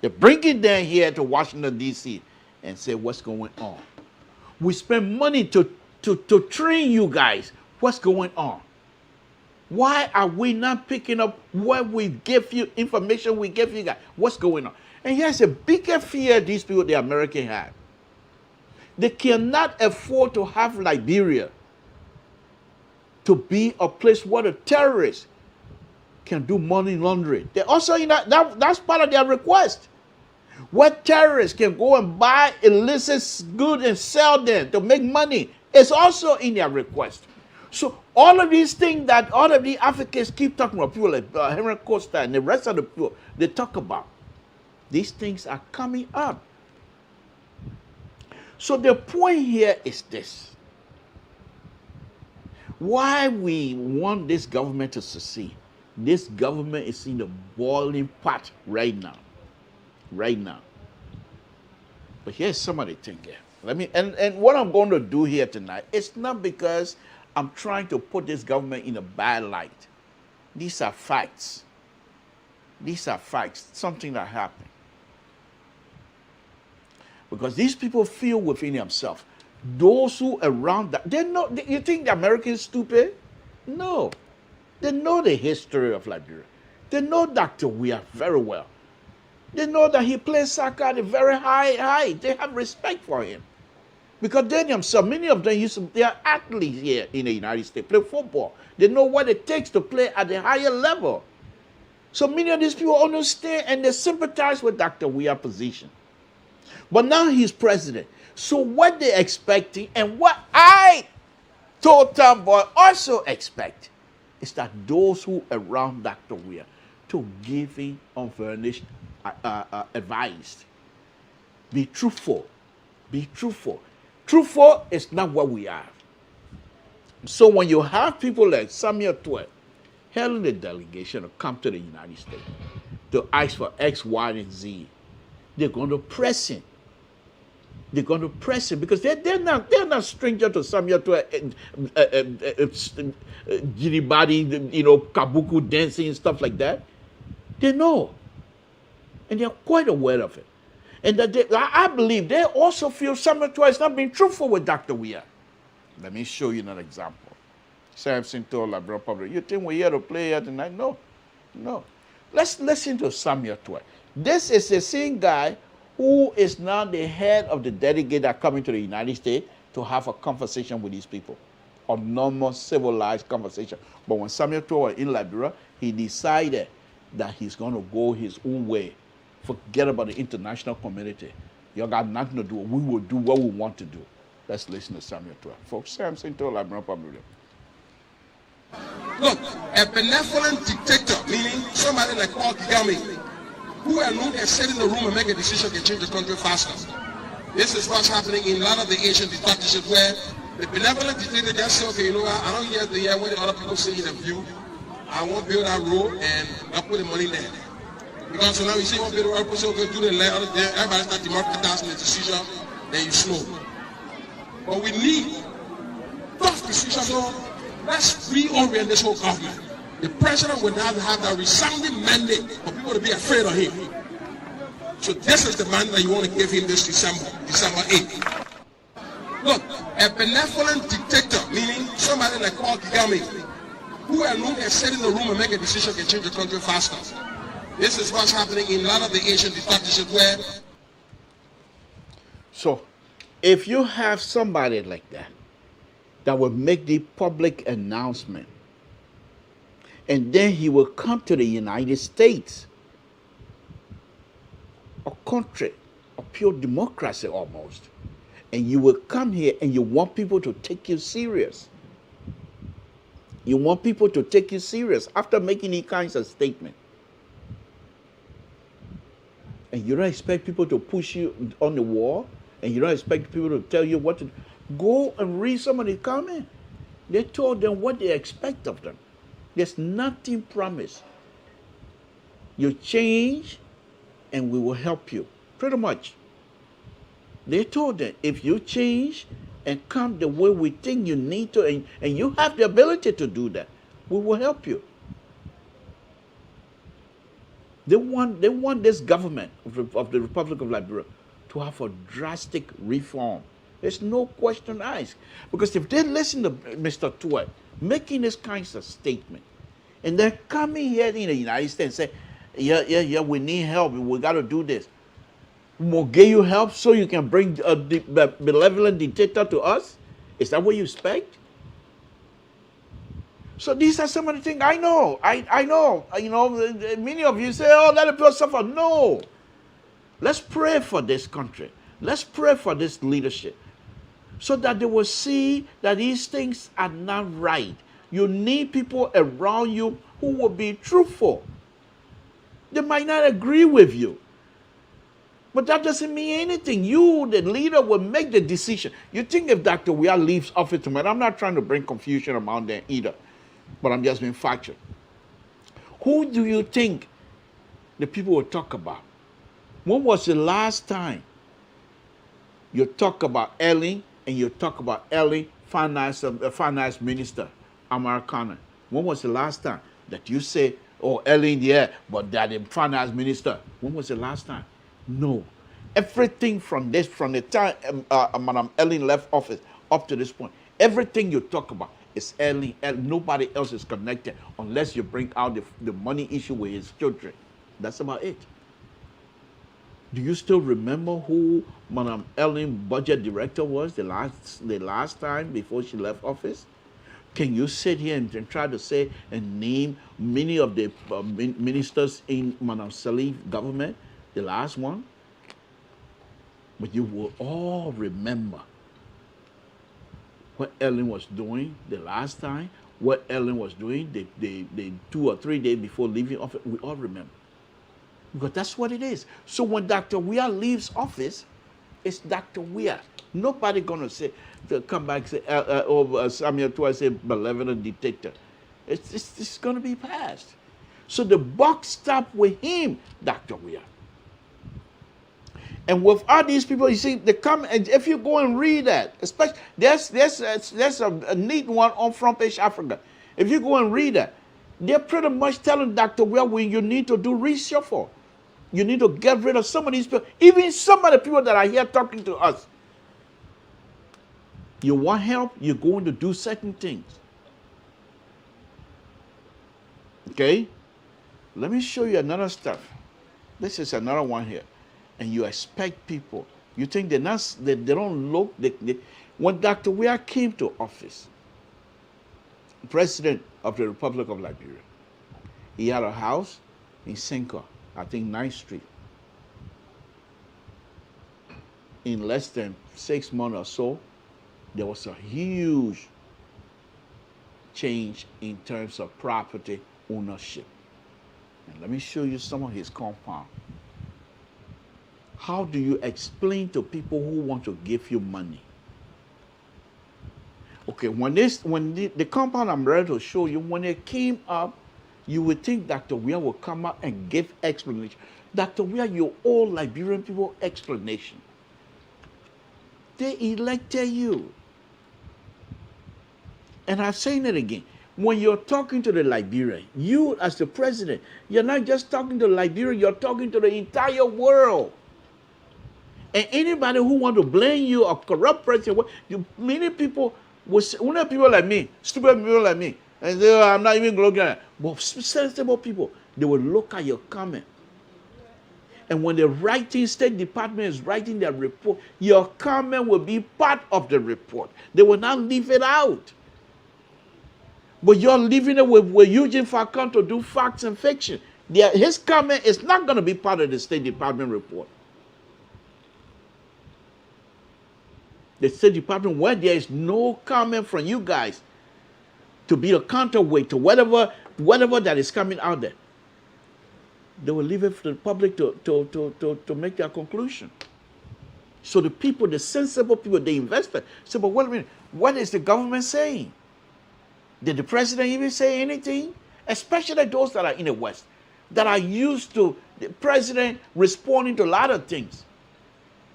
They bring it down here to Washington, D.C. and say, what's going on? We spend money to train you guys. What's going on? Why are we not picking up what we give you, information we give you guys? What's going on? And here's a bigger fear these people, the American, have. They cannot afford to have Liberia to be a place where the terrorists can do money laundering. They also, that's part of their request. Where terrorists can go and buy illicit goods and sell them to make money. It's also in their request. So all of these things that all of the Africans keep talking about, people like Henry Costa and the rest of the people, they talk about. These things are coming up. So the point here is this. Why we want this government to succeed? This government is in the boiling pot right now. Right now. But here's some of the thing here. And what I'm going to do here tonight, it's not because I'm trying to put this government in a bad light. These are facts. These are facts. Something that happened. Because these people feel within themselves. Those who around that, you think the Americans stupid? No. They know the history of Liberia. They know Dr. Weah very well. They know that he plays soccer at a very high height. They have respect for him. Because they themselves, many of them they are athletes here in the United States, play football. They know what it takes to play at a higher level. So many of these people understand and they sympathize with Dr. Weah's position. But now he's president. So what they're expecting and what I, Total Boy, also expect is that those who around Dr. Weir to give him unvarnished advice. Be truthful. Be truthful. Truthful is not what we are. So when you have people like Samuel Twe hailing the delegation to come to the United States to ask for X, Y, and Z, they're going to press him. They're going to press him because they're not stranger to Samuel Twe, Jiribadi, kabuki dancing and stuff like that. They know, and they're quite aware of it. And that I believe they also feel Samuel Twe is not being truthful with Dr. Weir. Let me show you an example. Samson told Labrador Public, you think we're here to play here tonight? No. No. Let's listen to Samuel Twe. This is the same guy who is now the head of the delegate that coming to the United States to have a conversation with these people. A normal, civilized conversation. But when Samuel Twe was in Liberia, he decided that he's going to go his own way. Forget about the international community. You got nothing to do. We will do what we want to do. Let's listen to Samuel Twe. Folks, Samson told Labrador Public. Look, a benevolent dictator, meaning somebody like Paul Kagame, who alone can sit in the room and make a decision can change the country faster. This is what's happening in a lot of the Asian dictatorships where the benevolent dictator just say, okay, you know what, I don't hear what the other people say in the view. I won't build that road and I'll put the money there. Because so now you see one build the road, people say, okay, do the land, everybody start democratizing the decision, then you slow. But we need tough decisions. So let's reorient this whole government. The president will now have that resounding mandate for people to be afraid of him. So this is the mandate that you want to give him this December 8th. Look, a benevolent dictator, meaning somebody like Paul Kagame, who alone can sit in the room and make a decision can change the country faster. This is what's happening in a lot of the Asian dictatorships where... So, if you have somebody like that, that will make the public announcement, and then he will come to the United States, a country of pure democracy almost, and you will come here and you want people to take you serious. You want people to take you serious after making any kinds of statement. And you don't expect people to push you on the wall, and you don't expect people to tell you what to do. Go and read some of the comments. They told them what they expect of them. There's nothing promised. You change, and we will help you. Pretty much. They told them, if you change and come the way we think you need to, and you have the ability to do that, we will help you. They want this government of the Republic of Liberia to have a drastic reform. There's no question asked. Because if they listen to Mr. Twe making this kinds of statement, and they're coming here in the United States and say, yeah, we need help, we got to do this. We'll give you help so you can bring a benevolent dictator to us? Is that what you expect? So these are some of the things I know. I know. Many of you say, oh, let the people suffer. No. Let's pray for this country. Let's pray for this leadership so that they will see that these things are not right. You need people around you who will be truthful. They might not agree with you, but that doesn't mean anything. You, the leader, will make the decision. You think if Dr. Weir leaves office tomorrow, I'm not trying to bring confusion among them either, but I'm just being factual. Who do you think the people will talk about? When was the last time you talk about Ellen and you talk about Ellen, finance minister, Americana? When was the last time that you say, oh, Ellen, yeah, but that the finance minister? When was the last time? No. Everything from the time Madam Ellen left office up to this point, everything you talk about is Ellen. Nobody else is connected unless you bring out the money issue with his children. That's about it. Do you still remember who Madam Ellen budget director was the last time before she left office? Can you sit here and try to say and name many of the ministers in Madam Salih's government? The last one? But you will all remember what Ellen was doing the last time, what Ellen was doing the 2 or 3 days before leaving office. We all remember. Because that's what it is. So when Dr. Weir leaves office, it's Dr. Weir. Nobody gonna say to come back and say Samuel twice say malevolent dictator. It's gonna be passed. So the buck stopped with him, Dr. Weir. And with all these people, you see, they come, and if you go and read that, especially there's a neat one on Front Page Africa. If you go and read that, they're pretty much telling Dr. Weir when you need to do reshuffle. You need to get rid of some of these people, even some of the people that are here talking to us. You want help, you're going to do certain things. Okay? Let me show you another stuff. This is another one here. And you expect people, you think they don't look, when Dr. Weir came to office, President of the Republic of Liberia, he had a house in Sinka, I think 9th Street. In less than 6 months or so, there was a huge change in terms of property ownership. And let me show you some of his compound. How do you explain to people who want to give you money? Okay, when the compound I'm ready to show you, when it came up, you would think Dr. Weir will come out and give explanation. Dr. Weir, you owe Liberian people explanation. They elected you. And I'm saying it again. When you're talking to the Liberian, you as the president, you're not just talking to Liberia, you're talking to the entire world. And anybody who want to blame you a corrupt president, many people will say, people like me, stupid people like me, and say, oh, I'm not even looking at it. But sensible people, they will look at your comment. And when the writing State Department is writing their report, your comment will be part of the report. They will not leave it out. But you're leaving it with Eugene Falcon to do facts and fiction. His comment is not going to be part of the State Department report. The State Department, where there is no comment from you guys to be a counterweight to whatever that is coming out there, they will leave it for the public to make their conclusion. So the people, the sensible people, the investors, say, but wait a minute, what is the government saying? Did the president even say anything? Especially those that are in the West, that are used to the president responding to a lot of things.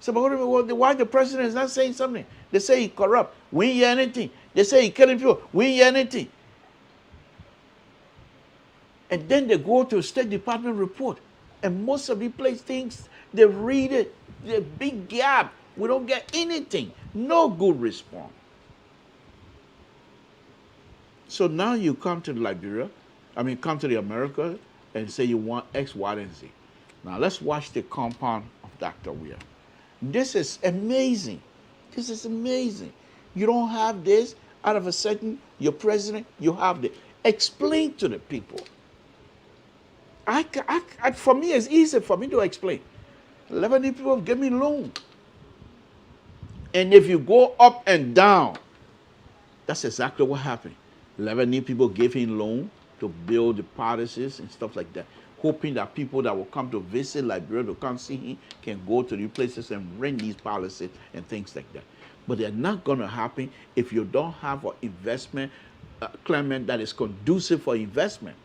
So, but why the president is not saying something? They say he corrupt. We ain't hear anything. They say he killing people. We ain't hear anything. And then they go to a State Department report. And most of the place things, they read it. There's a big gap. We don't get anything. No good response. So now you come to Liberia, come to the America and say you want X, Y, and Z. Now let's watch the compound of Dr. Weir. This is amazing. This is amazing. You don't have this out of a second, you're president, you have this. Explain to the people. For me, it's easy for me to explain. 11 people give me loan. And if you go up and down, that's exactly what happened. 11 people gave him loan to build the palaces and stuff like that, hoping that people that will come to visit Liberia to come see him can go to these places and rent these palaces and things like that. But they're not going to happen if you don't have an investment climate that is conducive for investment.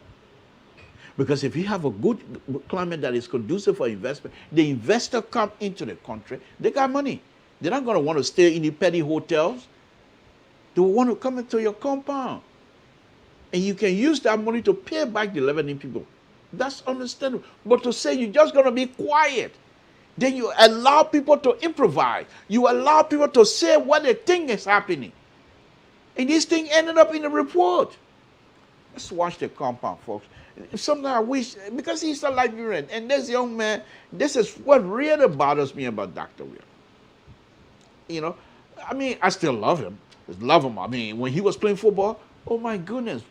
Because if you have a good climate that is conducive for investment, the investor come into the country, they got money. They're not going to want to stay in the petty hotels. They will want to come into your compound. And you can use that money to pay back the 11 people. That's understandable. But to say you're just going to be quiet, then you allow people to improvise. You allow people to say what they think is happening. And this thing ended up in the report. Let's watch the compound, folks. Sometimes I wish, because he's a Liberian, and this young man, this is what really bothers me about Dr. Weir. You know, I still love him. When he was playing football, oh my goodness,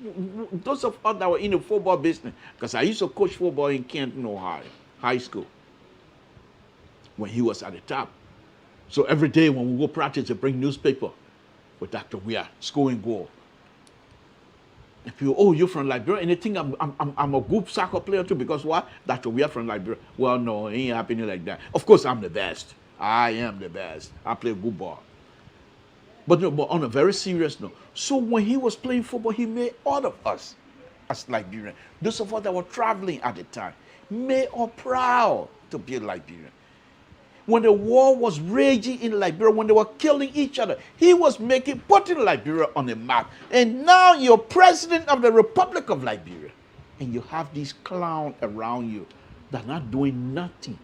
those of us that were in the football business, because I used to coach football in Canton, Ohio, high school, when he was at the top. So every day when we go practice, they bring newspaper with Dr. Weah, scoring goal. And people, oh, you're from Liberia, and they think I'm a good soccer player too, because what? Dr. Weah from Liberia. Well, no, it ain't happening like that. Of course, I'm the best. I am the best. I play good ball. But, no, but on a very serious note, so when he was playing football, he made all of us as Liberians, those of us that were traveling at the time, made us proud to be a Liberian. When the war was raging in Liberia, when they were killing each other, he was putting Liberia on the map. And now you're president of the Republic of Liberia. And you have these clowns around you that are not doing nothing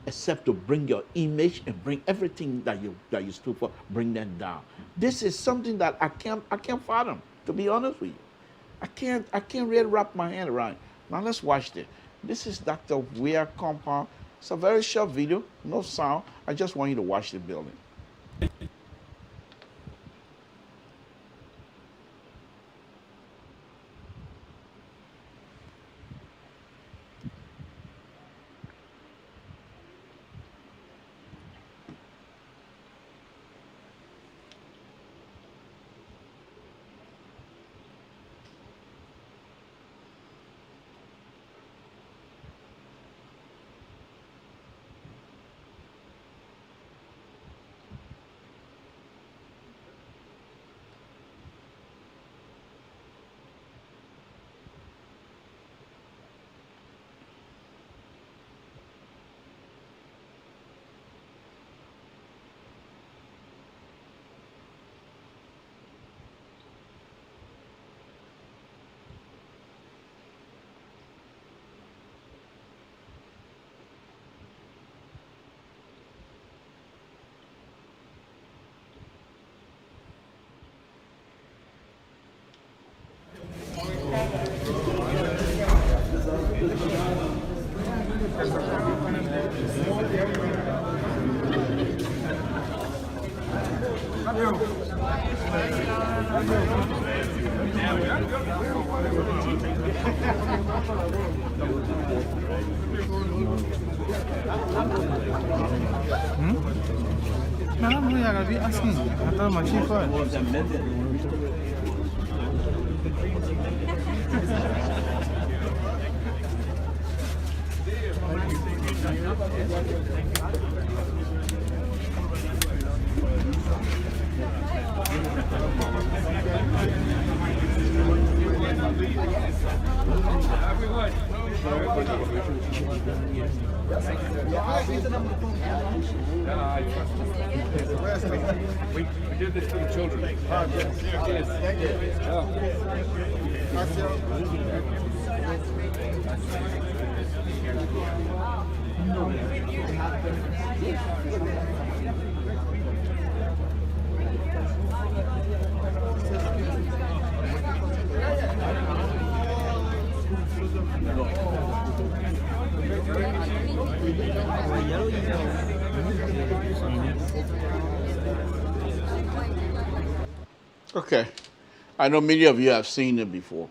except to bring your image and bring everything that you stood for, bring them down. This is something that I can't fathom, to be honest with you. I can't really wrap my hand around it. Now let's watch this. This is Dr. Weah compound. It's a very short video, no sound. I just want you to watch the building. Madam, we are going to be asking. I thought my chief was. We did this for the children. Thank Okay, I know many of you have seen it before,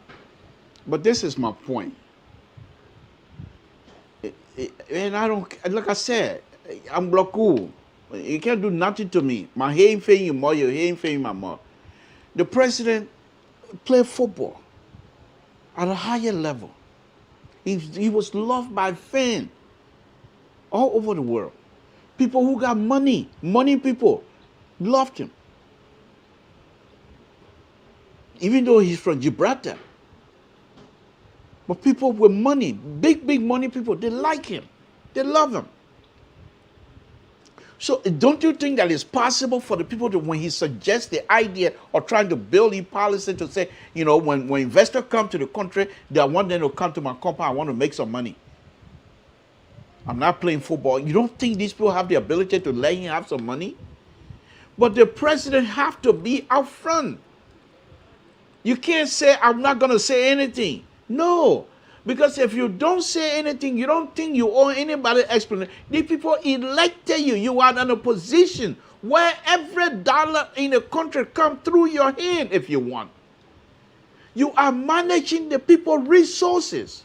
but this is my point. And I don't, like I said, I'm Bloku. You can't do nothing to me. My hair ain't failing you more, your hair ain't failing my more. The president played football at a higher level. He was loved by fans all over the world. People who got money people, loved him. Even though he's from Gibraltar. But people with money, big money people, they like him. They love him. So don't you think that it's possible for the people to, when he suggests the idea or trying to build a policy to say, you know, when investors come to the country, they want them to come to my compound, I want to make some money. I'm not playing football. You don't think these people have the ability to let him have some money? But the president have to be out front. You can't say, I'm not going to say anything. No. Because if you don't say anything, you don't think you owe anybody explanation. The people elected you. You are in a position where every dollar in the country comes through your hand if you want. You are managing the people's resources.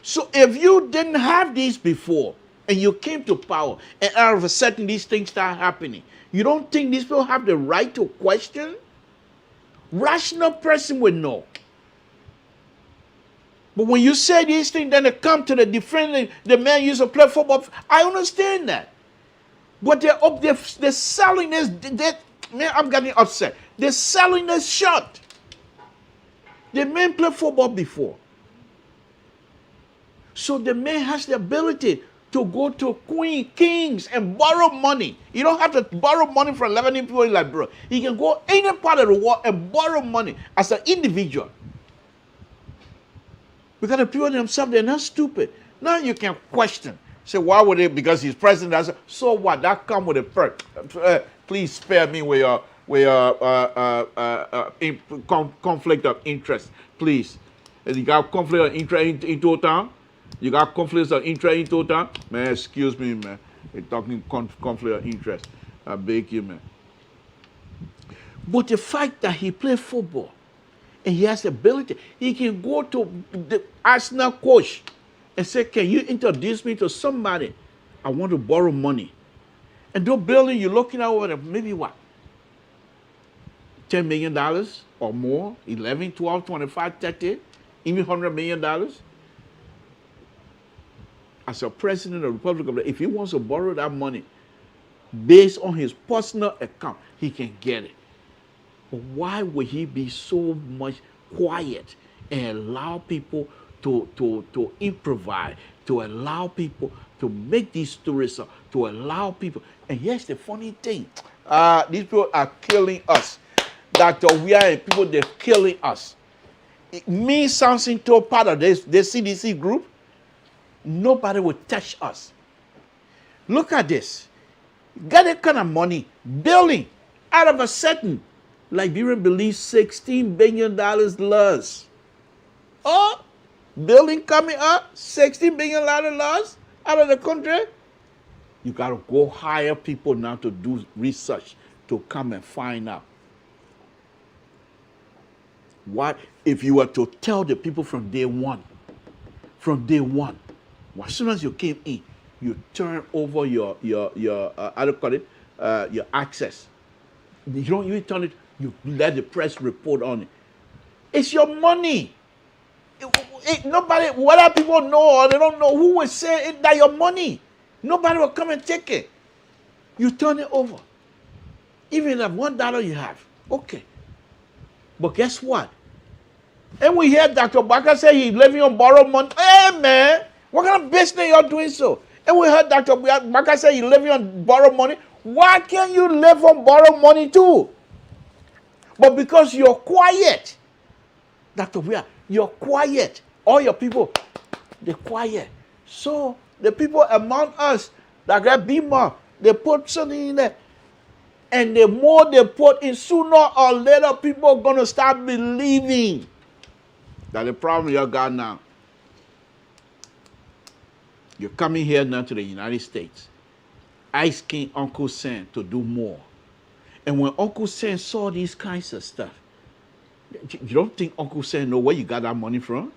So if you didn't have these before, and you came to power, and all of a sudden these things start happening. You don't think these people have the right to question? Rational person would know. But when you say these things, then they come to the defending, the man used to play football. I understand that. But they're selling this, man, I'm getting upset. They're selling this shot. The man played football before. So the man has the ability to go to kings and borrow money. You don't have to borrow money from 11 people in Liberia. He can go any part of the world and borrow money as an individual. Because the people themselves, they're not stupid. Now you can question. Say, why would it? Because he's president. I said, so what? That come with a perk. Please spare me with your conflict of interest. Please. You got conflict of interest in total? You got conflicts of interest in total? Man, excuse me, man. You're talking conflict of interest. I beg you, man. But the fact that he played football and he has the ability, he can go to the Arsenal coach and say, can you introduce me to somebody? I want to borrow money. And those building you're looking at over there, maybe what? $10 million or more, 11, 12, 25, 30, even $100 million. As a president of the Republic of if he wants to borrow that money based on his personal account, he can get it. But why would he be so much quiet and allow people to improvise, to allow people to make these stories up, to allow people? And here's the funny thing. These people are killing us. Dr. We are people, they're killing us. Me, something to part of this CDC group, nobody will touch us. Look at this. Got that kind of money, building, out of a sudden, Liberia believes $16 billion loss. Oh, building coming up, $16 billion loss out of the country. You got to go hire people now to do research, to come and find out. What if you were to tell the people from day one, as soon as you came in, you turn over your how do you call it, your access. You don't even turn it. You let the press report on it. It's your money. Nobody, whether people know or they don't know, who will say that your money? Nobody will come and take it. You turn it over. Even if $1 you have, okay. But guess what? And we hear Dr. Baka say he's living on borrowed money. Hey man, what kind of business you're doing so? And we heard Dr. Baka say he's living on borrowed money. Why can't you live on borrowed money too? But because you're quiet, Dr. Weir, you're quiet. All your people, they're quiet. So the people among us that got Bima, they put something in there. And the more they put in, sooner or later, people are going to start believing. That's the problem you got now. You're coming here now to the United States, asking Uncle Sam to do more. And when Uncle Sam saw these kinds of stuff, you don't think Uncle Sam know where you got that money from?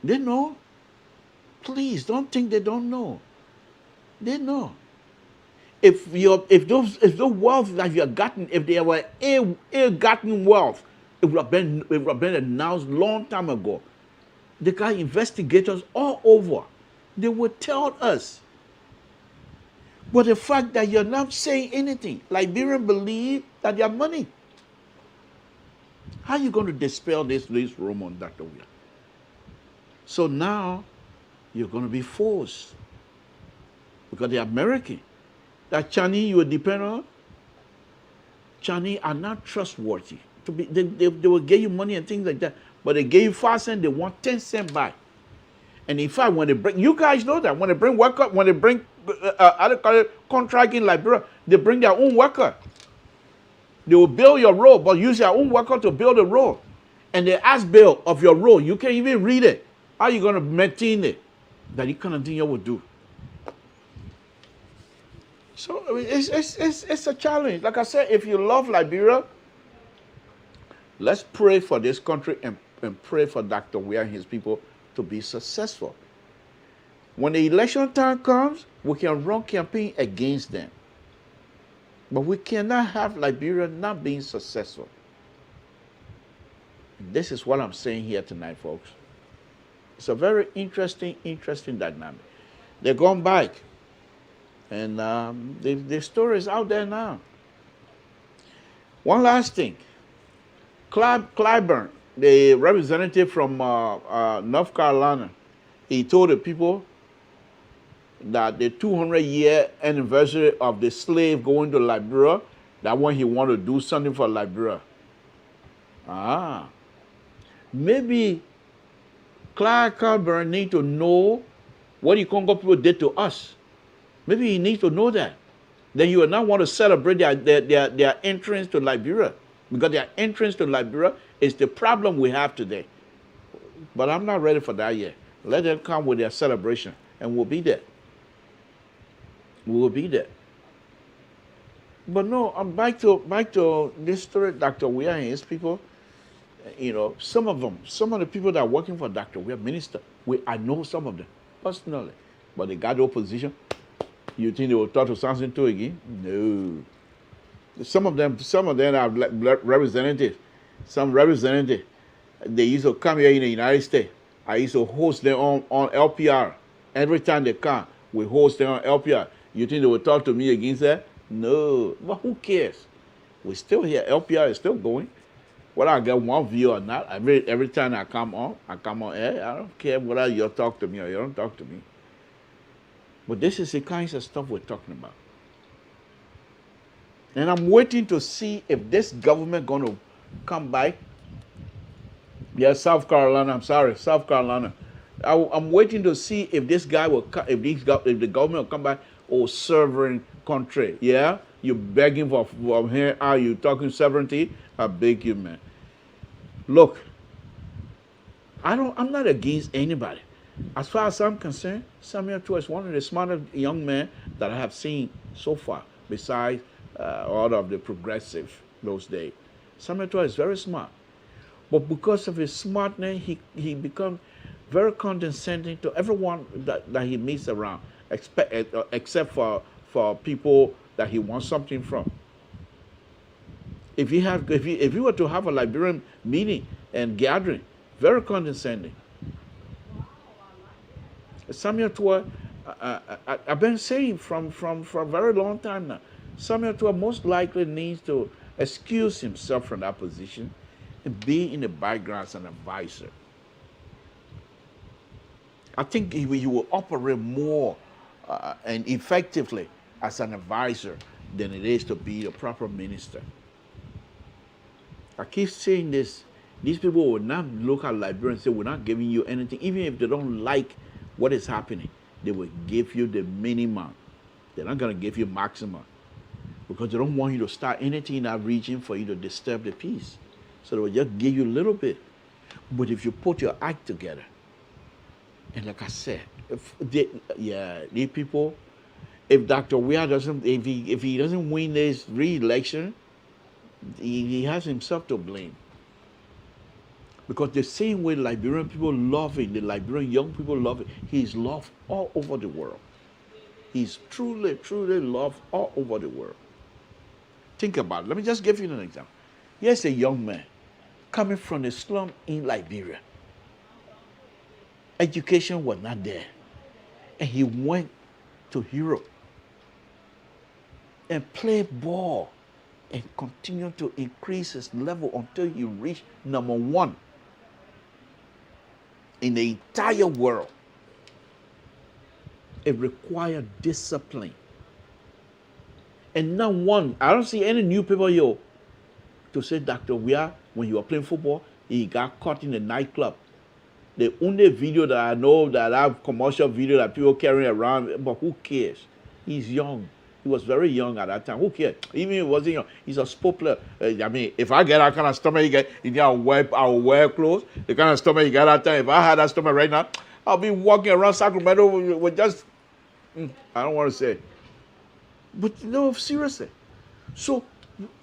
They know. Please, don't think they don't know. They know. If the wealth that you have gotten, if they were ill-gotten wealth, it would have been announced long time ago. They got investigators all over. They would tell us. But the fact that you're not saying anything, Liberians believe that they have money. How are you going to dispel this rumor, Dr. Weir? So now you're going to be forced. Because the American, that Chinese you will depend on, Chinese are not trustworthy. They will give you money and things like that. But they gave you 5 cents, they want 10 cents back. And in fact, when they bring, you guys know that, when they bring worker, when they bring contract in Liberia, they bring their own worker. They will build your road, but use their own worker to build the road. And they ask bill of your road, you can't even read it. How are you going to maintain it? That kind of thing you will do. So it's a challenge. Like I said, if you love Liberia, let's pray for this country and pray for Dr. Weir and his people to be successful. When the election time comes, we can run campaign against them. But we cannot have Liberia not being successful. And this is what I'm saying here tonight, folks. It's a very interesting dynamic. They're going back. And the story is out there now. One last thing. Clyburn, the representative from North Carolina, he told the people that the 200-year anniversary of the slave going to Liberia, that when he wanted to do something for Liberia. Maybe Clyburn need to know what the Congo people did to us. Maybe he needs to know that. Then you will not want to celebrate their entrance to Liberia, because their entrance to Liberia is the problem we have today. But I'm not ready for that yet. Let them come with their celebration, and we'll be there. We will be there. But no, I'm back to this story, Dr. Weah and his people. You know, some of the people that are working for Dr. Weah, minister, I know some of them personally, but they got the opposition. You think they will talk to Samson too again? No. Some of them are representatives. Some representatives, they used to come here in the United States. I used to host them on LPR. Every time they come, we host them on LPR. You think they will talk to me against that? No. But who cares? We're still here. LPR is still going. Whether I get one view or not, every time I come on air. I don't care whether you talk to me or you don't talk to me. But this is the kinds of stuff we're talking about. And I'm waiting to see if this government going to come back. Yeah, South Carolina. I'm waiting to see if this guy will, if the government will come back. Oh, sovereign country. Yeah, you're begging for here. Are you talking sovereignty? I beg you, man. Look, I'm not against anybody. As far as I'm concerned, Samuel Eto'o is one of the smartest young men that I have seen so far, besides all of the progressive those days. Samuel Eto'o is very smart. But because of his smartness, he becomes very condescending to everyone that he meets around, except for people that he wants something from. If you were to have a Liberian meeting and gathering, very condescending. Samuel Eto'o, I've been saying from for a very long time now, Samuel Eto'o most likely needs to excuse himself from that position and be in the background as an advisor. I think he will operate more and effectively as an advisor than it is to be a proper minister. I keep saying this. These people will not look at Liberia and say, we're not giving you anything. Even if they don't like what is happening, they will give you the minimum. They're not going to give you maximum, because they don't want you to start anything in that region for you to disturb the peace. So they will just give you a little bit. But if you put your act together, and like I said, these people, if Dr. Weah doesn't, if he doesn't win this re-election, he has himself to blame. Because the same way Liberian people love him, the Liberian young people love him, he's loved all over the world. He's truly, truly loved all over the world. Think about it. Let me just give you an example. Here's a young man coming from the slum in Liberia. Education was not there. And he went to Europe and played ball and continued to increase his level until he reached #1 in the entire world. It required discipline. And I don't see any new people here to say Dr. Weah, when you were playing football, he got caught in a nightclub. The only video that I know that I have commercial video that people carrying around, but who cares? He's young. He was very young at that time. Who cares? Even if he wasn't young, he's a sport player. I mean, if I get that kind of stomach, I'll wear clothes. The kind of stomach you got that time, if I had that stomach right now, I'll be walking around Sacramento with just, I don't want to say. But no, seriously. So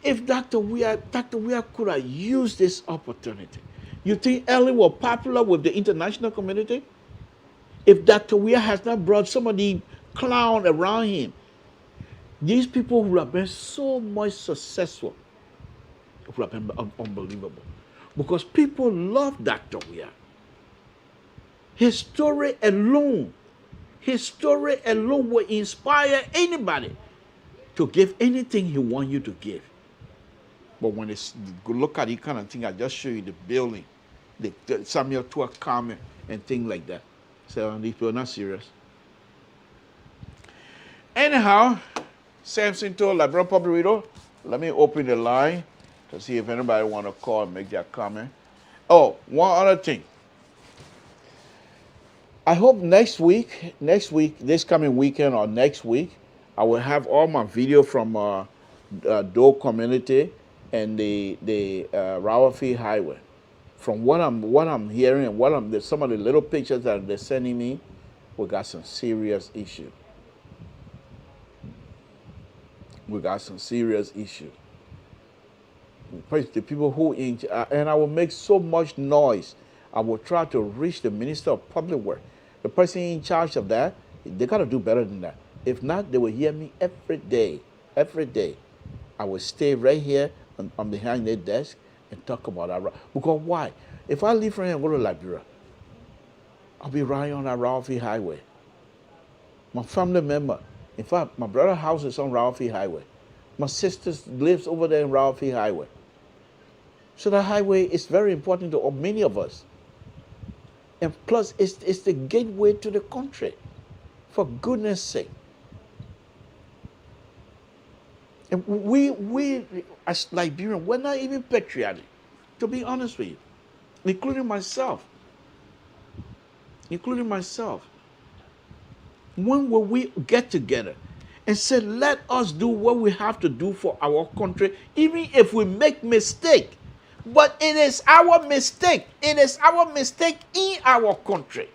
if Dr. Weah could have used this opportunity, you think Ellen was popular with the international community? If Dr. Weir has not brought somebody clown around him, these people would have been so much successful. It would have been unbelievable. Because people love Dr. Weir. His story alone will inspire anybody to give anything he wants you to give. But when it's look at it kind of thing, I just show you the building, the Samuel Twa Carmen and things like that. So these people are not serious. Anyhow, Samson told Labrador Pablito, let me open the line to see if anybody want to call and make their comment. Oh, one other thing. I hope next week, this coming weekend or next week, I will have all my video from Doe community and the Rawafi Highway. From what I'm hearing and some of the little pictures that they're sending me, we got some serious issue. The people who and I will make so much noise. I will try to reach the Minister of Public Works. The person in charge of that, they got to do better than that. If not, they will hear me every day. Every day. I will stay right here on behind their desk and talk about that. Because why? If I leave from here and go to Liberia, I'll be riding on that Rawafi Highway. My family member, in fact, my brother's house is on Rawafi Highway. My sister lives over there in Rawafi Highway. So that highway is very important to many of us. And plus, it's the gateway to the country. For goodness sake. And we as Liberians, we're not even patriotic, to be honest with you. Including myself. When will we get together and say, let us do what we have to do for our country, even if we make mistake? But it is our mistake. It is our mistake in our country.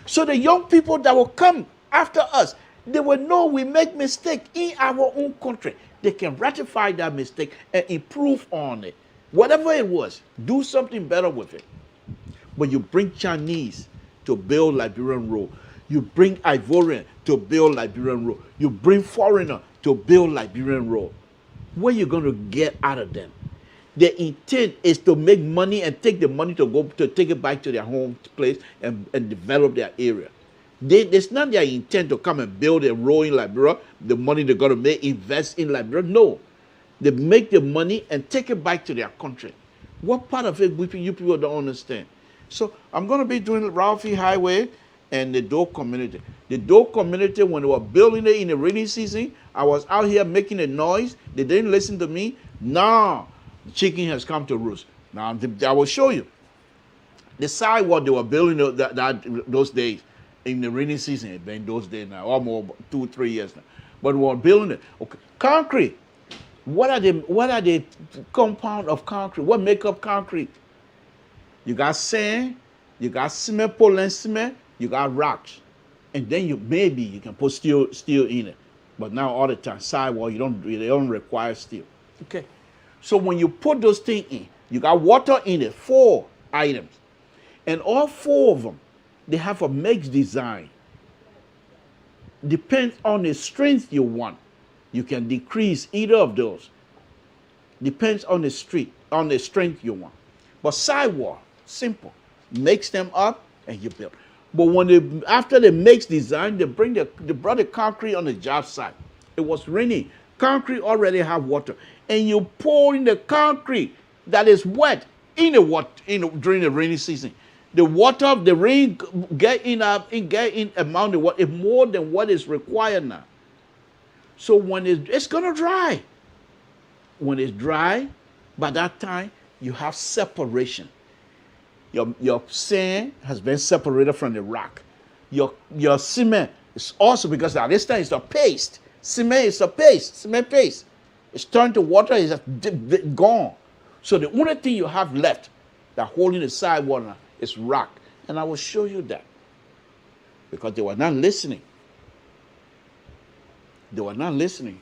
So the young people that will come after us, they will know we make mistake in our own country. They can ratify that mistake and improve on it. Whatever it was, do something better with it. But you bring Chinese to build Liberian road. You bring Ivorian to build Liberian road. You bring foreigner to build Liberian road. What are you going to get out of them? Their intent is to make money and take the money to go to take it back to their home place and develop their area. It's not their intent to come and build a road in Liberia. The money they're going to make, invest in Liberia. No. They make the money and take it back to their country. What part of it you people don't understand? So I'm going to be doing Rawafi Highway and the Doe community. The Doe community, when they were building it in the rainy season, I was out here making a noise. They didn't listen to me. Now, the chicken has come to roost. Now, I will show you. The sidewalk they were building those days, in the rainy season, it's been those days now, almost 2-3 years now. But we were building it. Okay. Concrete. What are the compound of concrete? What make up concrete? You got sand, you got cement, Poland cement, you got rocks. And then maybe you can put steel in it. But now all the time, sidewalk, they don't require steel. Okay. So when you put those things in, you got water in it, 4 items. And all 4 of them, they have a mixed design. Depends on the strength you want. You can decrease either of those. Depends on the strength you want. But sidewalk, simple. Mix them up and you build. But after they mix design, they brought the concrete on the job site. It was raining. Concrete already have water. And you pour in the concrete that is wet in the water during the rainy season. The water of the rain get in amount of water is more than what is required now. So when it's gonna dry. When it's dry, by that time you have separation. Your sand has been separated from the rock. Your cement is also, because at this time it's a paste. Cement is a paste. Cement paste. It's turned to water, it's gone. So the only thing you have left that holding the sidewalk now is rock. And I will show you that. Because they were not listening. They were not listening.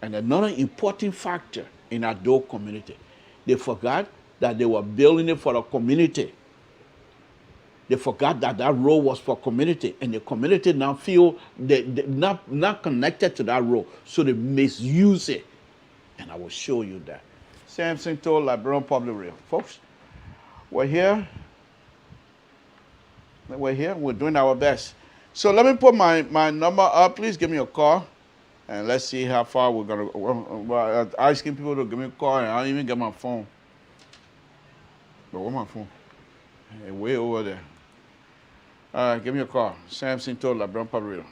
And another important factor in our Doe community, they forgot that they were building it for the community. They forgot that that role was for community, and the community now feel they not connected to that role, so they misuse it. And I will show you that. Samson told Liberian Public Radio, folks, we're here. We're here. We're doing our best. So let me put my number up. Please give me a call, and let's see how far we're gonna. Well, asking people to give me a call, and I don't even get my phone. But where's my phone? Hey, way over there. All right, give me a call. Samson told Liberian Public Radio.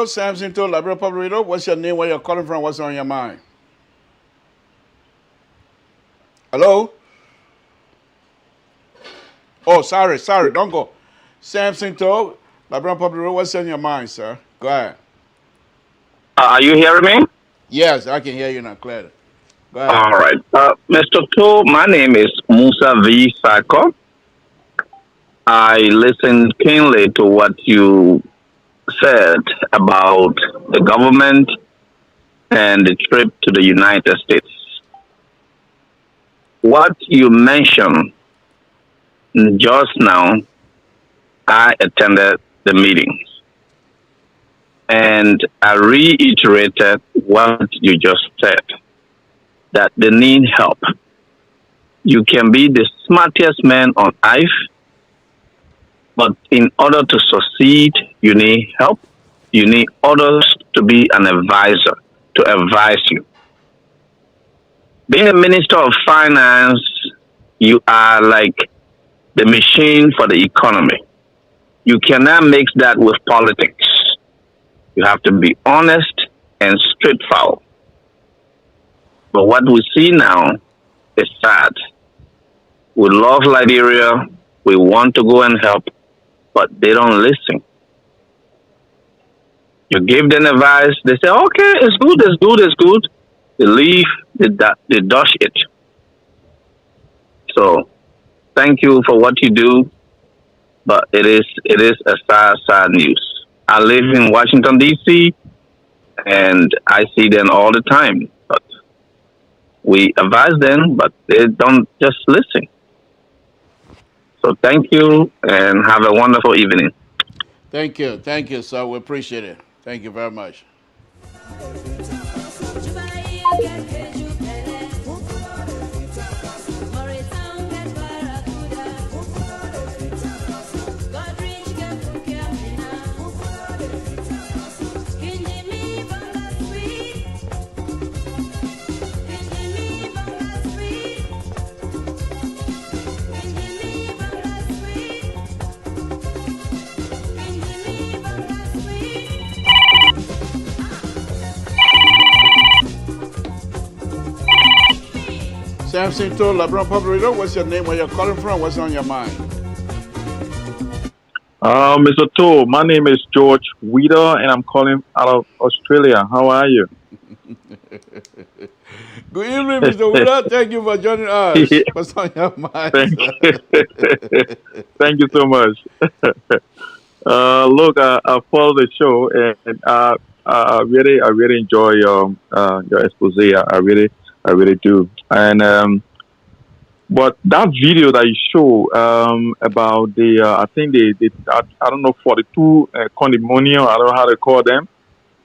Samson told Lpr Public Radio, what's your name, where you're calling from, what's on your mind? Hello? Oh, sorry, don't go. Samson told Lpr Public Radio, what's on your mind, sir? Go ahead. Are you hearing me? Yes, I can hear you now clearly. Go ahead. All right. Mr. To, my name is Musa V. Sako. I listened keenly to what you said about the government and the trip to the United States. What you mentioned just now, I attended the meetings and I reiterated what you just said, that they need help. You can be the smartest man on earth, but in order to succeed, you need help. You need others to be an advisor, to advise you. Being a minister of finance, you are like the machine for the economy. You cannot mix that with politics. You have to be honest and straightforward. But what we see now is sad. We love Liberia. We want to go and help, but they don't listen. You give them advice, they say, okay, it's good, it's good, it's good. They leave, they dodge it. So, thank you for what you do, but it is a sad news. I live in Washington, D.C., and I see them all the time. But we advise them, but they don't just listen. So thank you, and have a wonderful evening. Thank you, sir. We appreciate it. Thank you very much. Samson told Lpr Public Radio, what's your name, where you're calling from, what's on your mind? Mr. To, my name is George Weeder, and I'm calling out of Australia. How are you? Good evening, Mr. Weeder. Thank you for joining us. What's on your mind? Thank you so much. Look, I follow the show, and I really enjoy your expose. I really do. And But that video that you show about the, I think I don't know, 42 condominium, I don't know how to call them.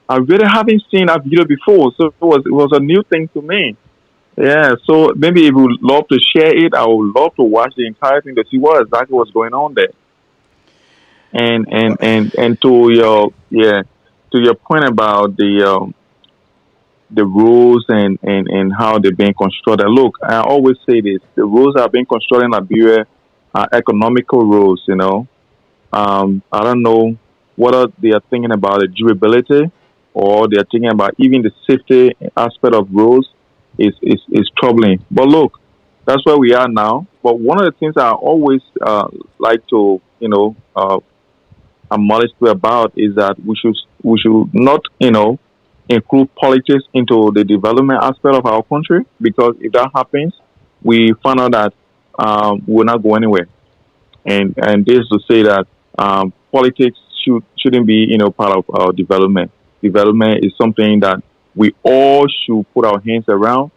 I really haven't seen that video before, so it was a new thing to me. Yeah, so maybe if you would love to share it, I would love to watch the entire thing to see what exactly was going on there. And to your point about the rules and how they're being constructed. Look, I always say this: the rules that are being constructed in Liberia are economical rules. I don't know whether they are thinking about the durability or they are thinking about even the safety aspect of rules is troubling. But look, that's where we are now. But one of the things I always like to admonish people about is that we should not include politics into the development aspect of our country, because if that happens, we find out that we'll not go anywhere. And this is to say that politics shouldn't be part of our development. Development is something that we all should put our hands around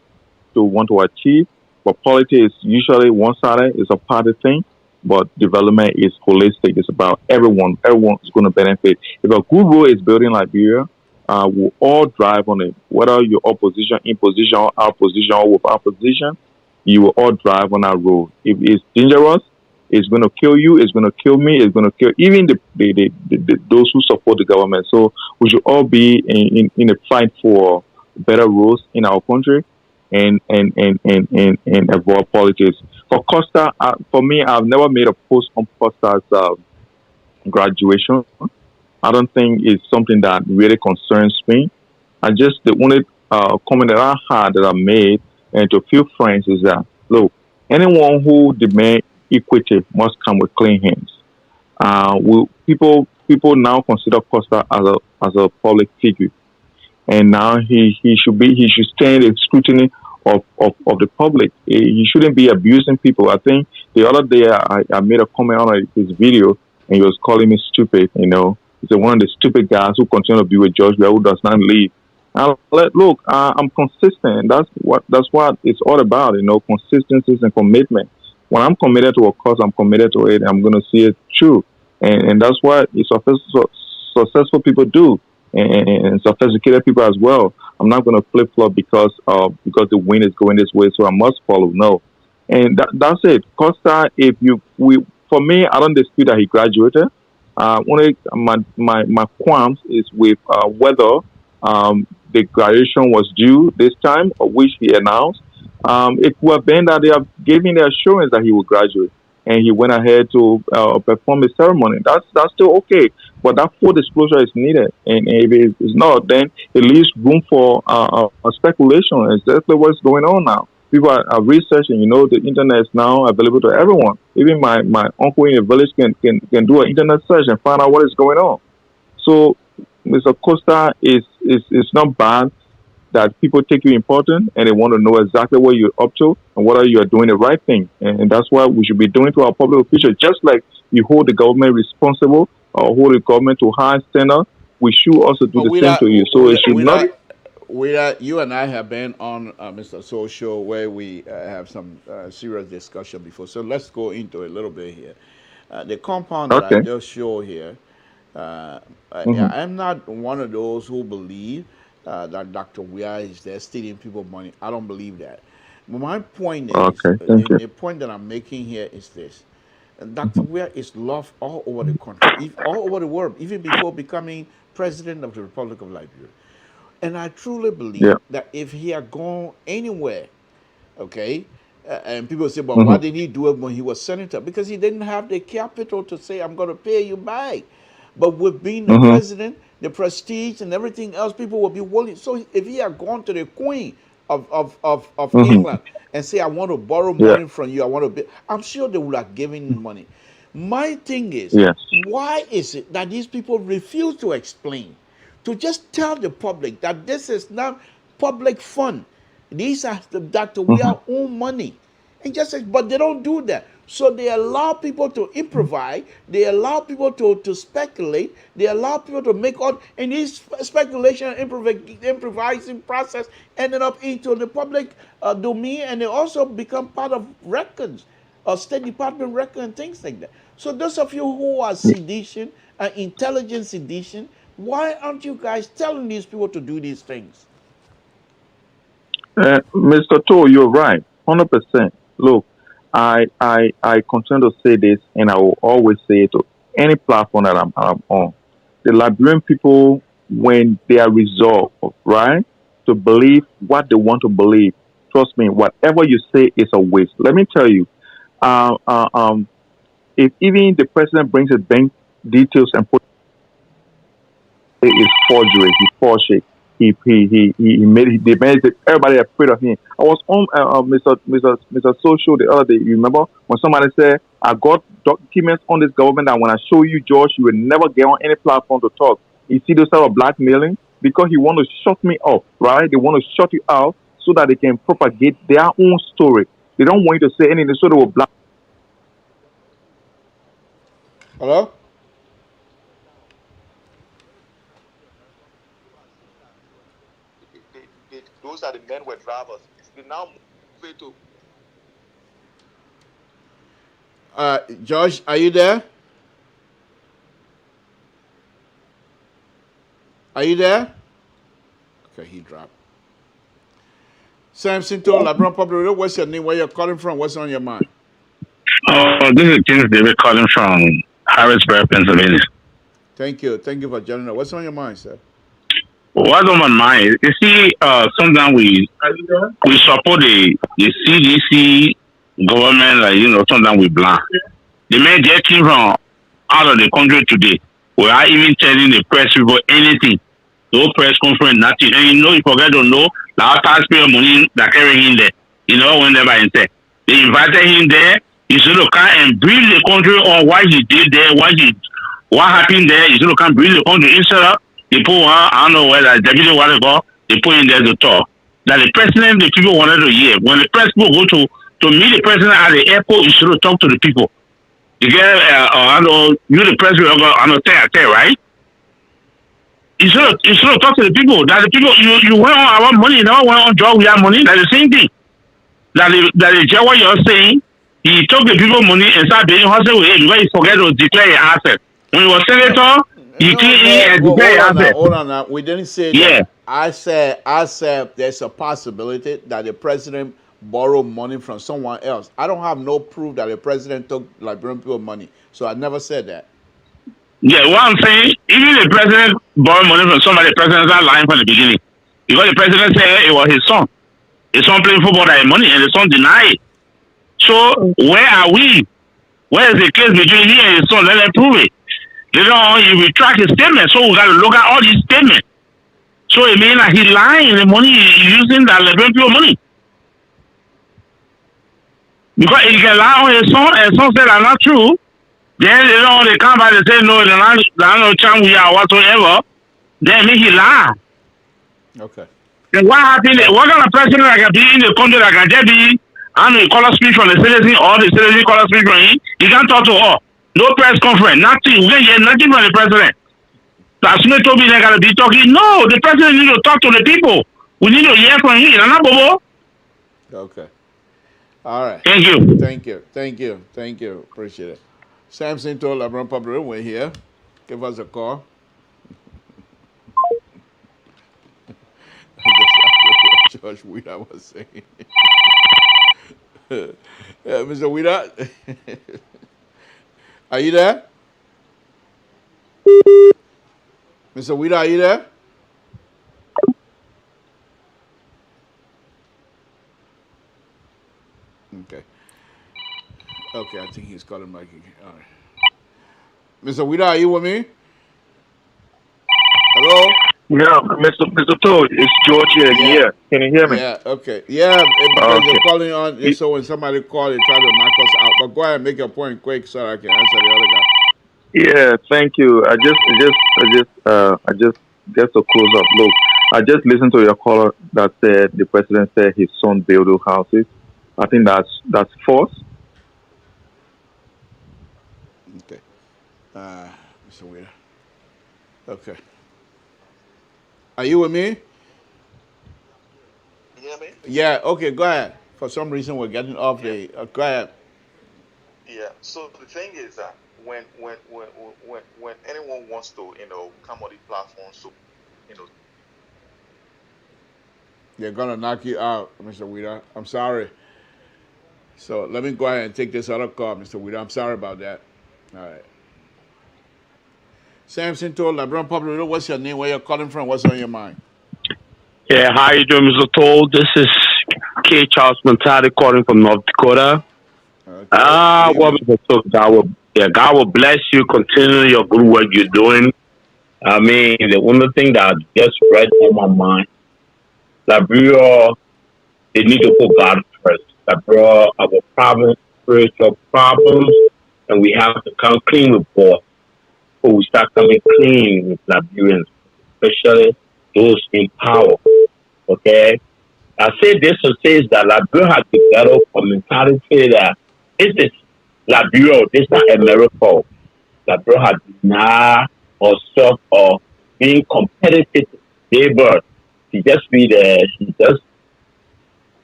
to want to achieve. But politics is usually one-sided. It's a party thing. But development is holistic. It's about everyone. Everyone is going to benefit. If a good road is building Liberia, we'll all drive on it. Whether you're opposition, in position, or opposition, or with opposition, you will all drive on that road. If it's dangerous, it's going to kill you. It's going to kill me. It's going to kill even those who support the government. So we should all be in a fight for better roads in our country and avoid politics. For Costa, for me, I've never made a post on Costa's graduation. I don't think it's something that really concerns me. The only comment that I had that I made and to a few friends is that, look, anyone who demands equity must come with clean hands. People now consider Costa as a public figure, and now he should stand in scrutiny of the public. He shouldn't be abusing people. I think the other day I made a comment on his video, and he was calling me stupid. He's one of the stupid guys who continue to be with George who does not leave. Look, I'm consistent. That's what it's all about. Consistency and commitment. When I'm committed to a cause, I'm committed to it. I'm going to see it through, and that's what successful people do, and sophisticated people as well. I'm not going to flip flop because the wind is going this way, so I must follow. No, and that's it. Costa, for me, I don't dispute that he graduated. Only my qualms is with whether the graduation was due this time, or which he announced. It could have been that they have given the assurance that he would graduate, and he went ahead to perform the ceremony. That's still okay, but that full disclosure is needed. And if it is not, then it leaves room for speculation. Exactly what's going on now. People are researching. The internet is now available to everyone. Even my uncle in the village can do an internet search and find out what is going on. So, Mr. Costa, is not bad that people take you important and they want to know exactly what you're up to and whether you are doing the right thing. And that's what we should be doing to our public officials. Just like you hold the government responsible or hold the government to high standard, we should also do the same to you. So it should not... You and I have been on Mr. Social where we have some serious discussion before. So let's go into it a little bit here. The compound that I just showed here, I'm not one of those who believe that Dr. Weah is there stealing people's money. I don't believe that. But my point is, the point that I'm making here is this. Dr. Weah is loved all over the country, all over the world, even before becoming president of the Republic of Liberia. And I truly believe that if he had gone anywhere, and people say, well, why didn't he do it when he was senator? Because he didn't have the capital to say, I'm going to pay you back. But with being the president, the prestige and everything else, people will be willing. So if he had gone to the Queen of England and say, I want to borrow money from you, I'm sure they would have given him money. My thing is, why is it that these people refuse to explain? To just tell the public that this is not public fund. These are Dr. Weah's own money. And but they don't do that. So they allow people to improvise, they allow people to speculate, they allow people to make all, and this speculation and improvising process ended up into the public domain, and they also become part of records, State Department record and things like that. So those of you who are sedition, intelligence sedition, why aren't you guys telling these people to do these things? Mr. To, you're right, 100%. Look, I continue to say this, and I will always say it to any platform that I'm on. The Liberian people, when they are resolved, right, to believe what they want to believe, trust me, whatever you say is a waste. Let me tell you, uh, uh, um, if even the president brings his bank details and put it is forgery, he forged it. He made it. They made it. Everybody afraid of him. I was on Mr. Social the other day. You remember when somebody said, "I got documents on this government that when I show you, George, you will never get on any platform to talk." You see those type of blackmailing because he want to shut me up, right? They want to shut you out so that they can propagate their own story. They don't want you to say anything, so they will black. Hello? Those are the men were drivers. It's now moving to. George, are you there? Are you there? Okay, he dropped. Samson told LeBron Public Radio, what's your name? Where you're calling from? What's on your mind? This is James David calling from Harrisburg, Pennsylvania. Thank you. Thank you for joining us. What's on your mind, sir? What's on my mind? You see, sometimes we support the CDC government, like, sometimes we blind. The men just came from out of the country today. We are even telling the press people anything. No press conference, nothing. And you forget to know that our taxpayer money that carrying him there. Whenever he said. They invited him there. He should have come and brief the country on what he did there, what happened there. He should have come brief the country instead of they put one, I don't know whether deputy what they call, they put in there to talk. That the president, the people wanted to hear. When the press people go to meet the president at the airport, you should have talked to the people. You get, I know, you the president, I know, right? You should have talked to the people. That the people, you went on our money, you never went on job, we have money. That's the same thing. That the what you're saying, he took the people money and started being hustled with it because he forget to declare your asset. When he was senator, hold on now. We didn't say that. I said there's a possibility that the president borrowed money from someone else. I don't have no proof that the president took Liberian people money. So I never said that. Yeah, what I'm saying, even the president borrowed money from somebody, the president's not lying from the beginning. Because the president said it was his son. His son playing football that money and the son denied it. So where are we? Where is the case between he and his son? Let them prove it. Later on, he retract his statement. So we got to look at all these statements. So it means that he lying the money he's using that Liberian people money. Because he can lie on his son and son said that's not true. Then later on they come back and say no, there's no chance we are whatsoever. Then he lie. Okay. Then what happened? What kind of president that can be in the country that can just be and the color speech from the citizen or the citizen color speech from him? He can't talk to all. No press conference, nothing. We can't hear nothing from the president. That's me told me they gotta be talking. No, the president need to talk to the people. We need to hear from him. Okay. All right. Thank you. Thank you. Appreciate it. Samson told LeBron Public, we're here. Give us a call. George Weeda was saying. Mr. Weeda, are you there? Mr. Weeda, are you there? Okay, I think he's calling back again. All right. Mr. Weeda, are you with me? Hello? Yeah, Mr. Toad, it's George here. Yeah. Can you hear me? Yeah, okay. Yeah, because you're calling on, so when somebody calls, they try to knock us out. But go ahead and make your point quick so I can answer the other guy. Yeah, thank you. I just to close up. Look, I just listened to your caller that said the president said his son built those houses. I think that's false. Okay. Mr. Wheeler. Okay. Are you with me? You hear me? Yeah. Okay. Go ahead. For some reason, we're getting off Yeah. the. Go ahead. Yeah. So the thing is that when anyone wants to, come on the platform, so, you know, They're gonna knock you out, Mr. Wheeler. I'm sorry. So let me go ahead and take this other call, Mr. Wheeler. I'm sorry about that. All right. Samson told LeBron Public, what's your name? Where you're calling from? What's on your mind? Yeah, how you doing, Mr. Toll? This is K. Charles Montati calling from North Dakota. Okay. Good Well, evening. Mr. Toll, God will bless you. Continue your good work you're doing. I mean, the only thing that just read on my mind, Liberia, they need to put God first. Liberia, our problems, spiritual problems, and we have to come clean with God. So we start coming clean with Liberians, especially those in power. Okay? I say this to say is that Liberia has developed a mentality that this is Liberia, this is not a miracle. Liberia has denied herself of being competitive labor. She just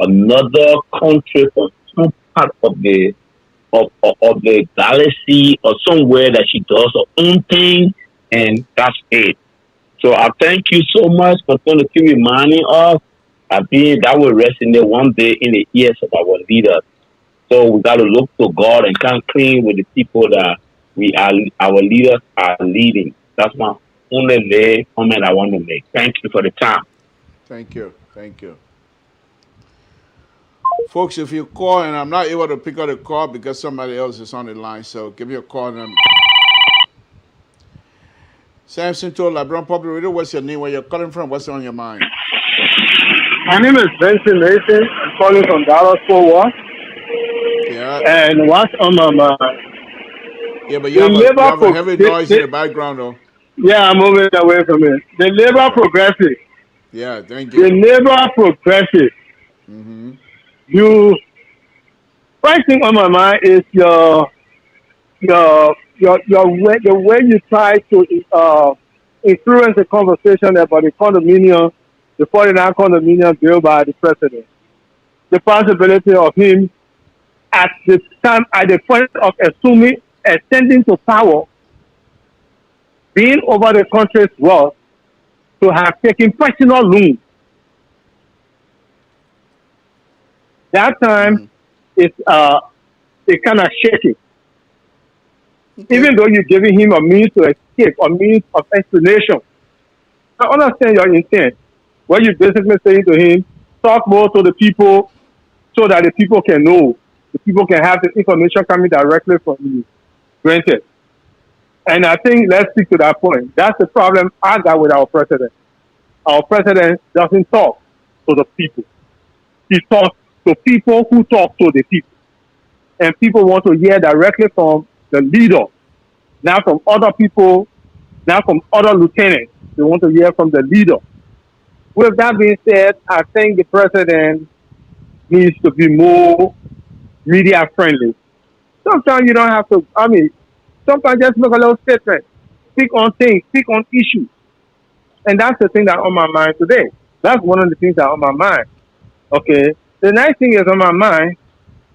another country or some part of the galaxy or somewhere that she does her own thing and that's it. So I thank you so much for going to keep reminding us. I think that will resonate one day in the ears of our leaders. So we got to look to God and come clean with the people that our leaders are leading. That's my only comment I want to make. Thank you for the time. Thank you. Thank you. Folks, if you call and I'm not able to pick up the call because somebody else is on the line, so give me a call. And Samson told LeBron Public Radio, what's your name? Where you're calling from? What's on your mind? My name is Benson Mason. I'm calling from Dallas Fort Worth. Yeah. And what's on my mind? Yeah, but The you labor have a heavy noise in the background, though. yeah, I'm moving away from it. The labor Okay. progressive. Yeah. Thank The you. labor progressive. Mm-hmm. You first thing on my mind is your way, the way you try to influence the conversation about the condominium, the 49 condominium bill by the president. The possibility of him at the time, at the point of assuming, ascending to power, being over the country's wealth, to have taken personal loans. That time, Mm-hmm. it's kind of shaky. Okay. Even though you're giving him a means to escape, a means of explanation. I understand your intent. What you're basically saying to him, talk more to the people so that the people can know. The people can have the information coming directly from you. Granted. And I think let's stick to that point. That's the problem I got with our president. Our president doesn't talk to the people. He talks to people who talk to the people. And people want to hear directly from the leader, not from other people, not from other lieutenants. They want to hear from the leader. With that being said, I think the president needs to be more media friendly. Sometimes you don't have to, sometimes just make a little statement. Speak on things, speak on issues. And that's the thing that's on my mind today. That's one of the things that are on my mind. Okay. The next thing is on my mind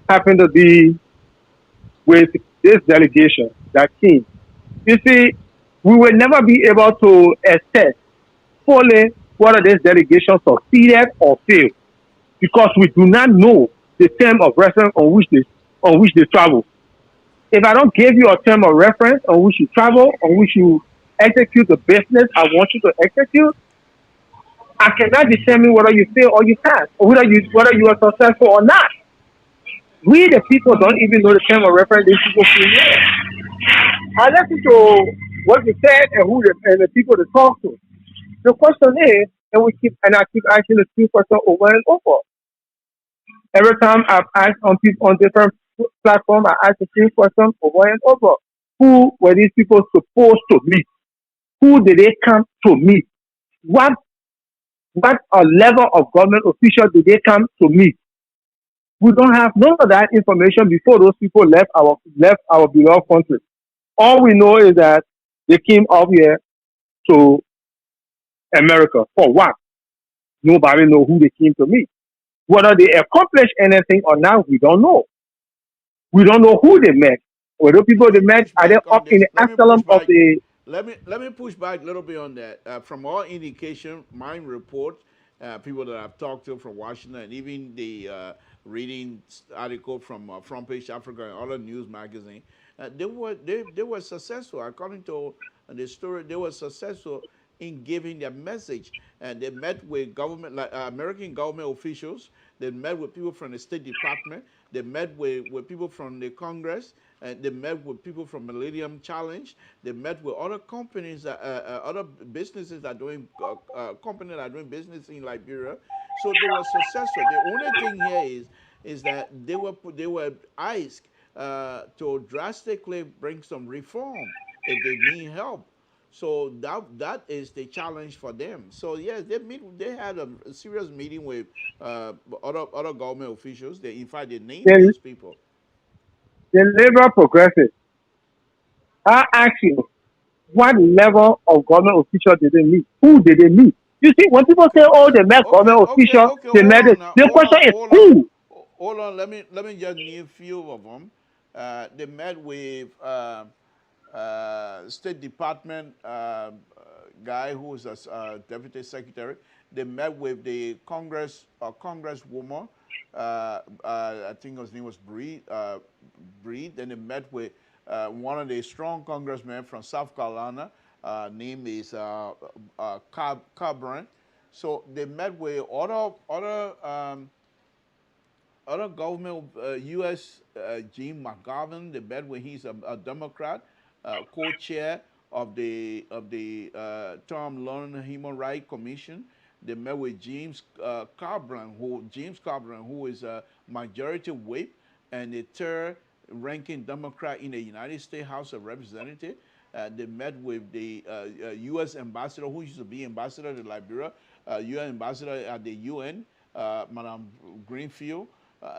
happened to be with this delegation that came. You see, we will never be able to assess fully whether this delegation succeeded or failed because we do not know the term of reference on which they travel. If I don't give you a term of reference on which you travel, on which you execute the business I want you to execute, I cannot determine whether you fail or you pass, or whether you are successful or not. We the people don't even know the term of reference these people create. I listen to what you said and the people to talk to. The question is, I keep asking the same question over and over. Every time I've asked on people on different platforms, I ask the same question over and over. Who were these people supposed to meet? Who did they come to meet? What level of government official did they come to meet? We don't have none of that information before those people left our beloved country. All we know is that they came up here to America for what? Nobody know who they came to meet. Whether they accomplished anything or not, we don't know. We don't know who they met. Whether people Let they me met push are they back on up in this. the Let me push asylum of back. the Let me push back a little bit on that. From all indication, mine report, people that I've talked to from Washington, and even the reading article from Front Page Africa and other news magazine, they were successful according to the story. They were successful in giving their message, and they met with government, like American government officials. They met with people from the State Department. They met with people from the Congress. They met with people from Millennium Challenge. They met with other companies, other businesses that are doing companies that are doing business in Liberia. So they were successful. The only thing here is that they were asked to drastically bring some reform if they need help. So that is the challenge for them. So yes, they had a serious meeting with other government officials. They in fact they named the, those people. the labor progressive. I ask you, what level of government official did they meet? Who did they meet? You see, when people say, "Oh, they met Okay, government okay, official," okay. they Hold met on it. now. The Hold question on, is hold on, who? hold on. Let me just name a few of them. They met with State Department guy who was a deputy secretary. They met with the Congresswoman. I think his name was Breed. Breed. Then they met with one of the strong congressmen from South Carolina. Name is Cabran. So they met with other government, U.S. Jim McGovern, they met when he's a Democrat, co-chair of the Tom Lund Human Rights Commission. They met with James Cabran, who is a majority whip and the third ranking Democrat in the United States House of Representatives. They met with the U.S. ambassador, who used to be ambassador to Liberia, U.S. ambassador at the UN, Madam Greenfield.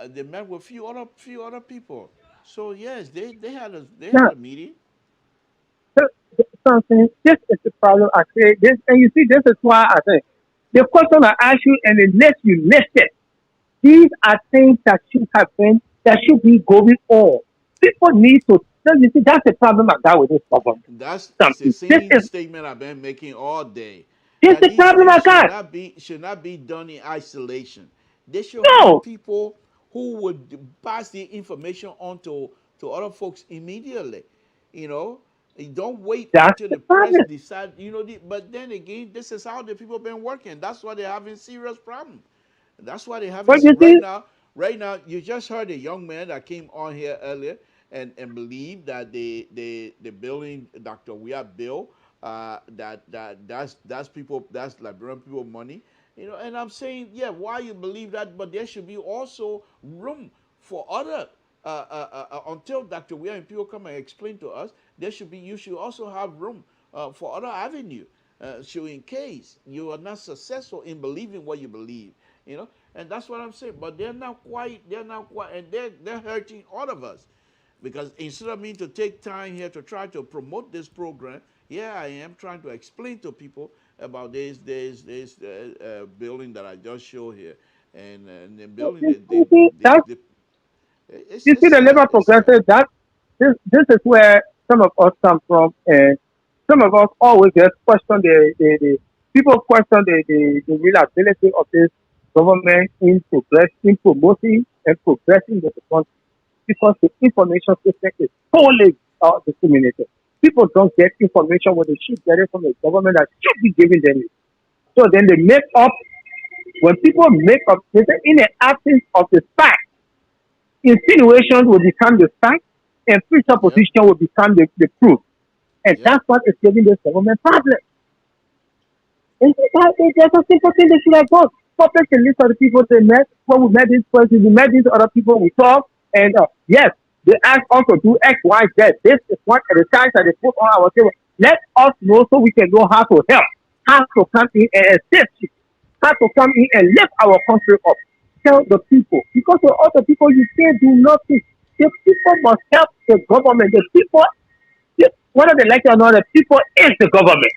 They met with few other people. So yes, they had Now, a meeting. something. This is the problem I create. This, and you see, this is why I think the question I ask you, and unless you missed it, these are things that should have been, that should be going on. People need to. You see, that's the problem I got with this problem. That's the Something. This same is statement I've been making all day. this That the these problem things I should got. not be done in isolation. They should have No, people who would pass the information on to other folks immediately. You know, you don't wait that's until the the press problem. decide. But then again, this is how the people been working. That's why they're having serious problems. That's why they haven't But you right see, now. Right now, you just heard a young man that came on here earlier and believed that the building Dr. Weah bill that's people, that's Liberian people money. And I'm saying, yeah, why you believe that, but there should be also room for other until Dr. Weah and people come and explain to us, you should also have room for other avenue. So in case you are not successful in believing what you believe, and that's what I'm saying. But they're not quite, and they're hurting all of us, because instead of me to take time here to try to promote this program, yeah, I am trying to explain to people about this building that I just showed here, and the building you see, that's you it's see the sad. labor It's sad. progressive. That this is where some of us come from, and some of us always just question the people question the real ability of this government in promoting and progressing the country, because the information system is totally discriminated. People don't get information when they should get it from the government that should be giving them it. So then they make up. When people make up, they say in the absence of the fact, insinuations will become the fact, and Yep. presupposition will become the proof. And Yep. that's what is giving this government problem. And there's a simple thing they should have done. Publish the list of the people they met. When we met this person, we met these other people, we talked, and yes, they asked us to do X, Y, Z. This is what the tax that they put on our table. Let us know so we can know how to help, how to come in and assist you, how to come in and lift our country up. Tell the people, because the other people you can't do nothing. The people must help the government. The people whether they like it or not, the people is the government.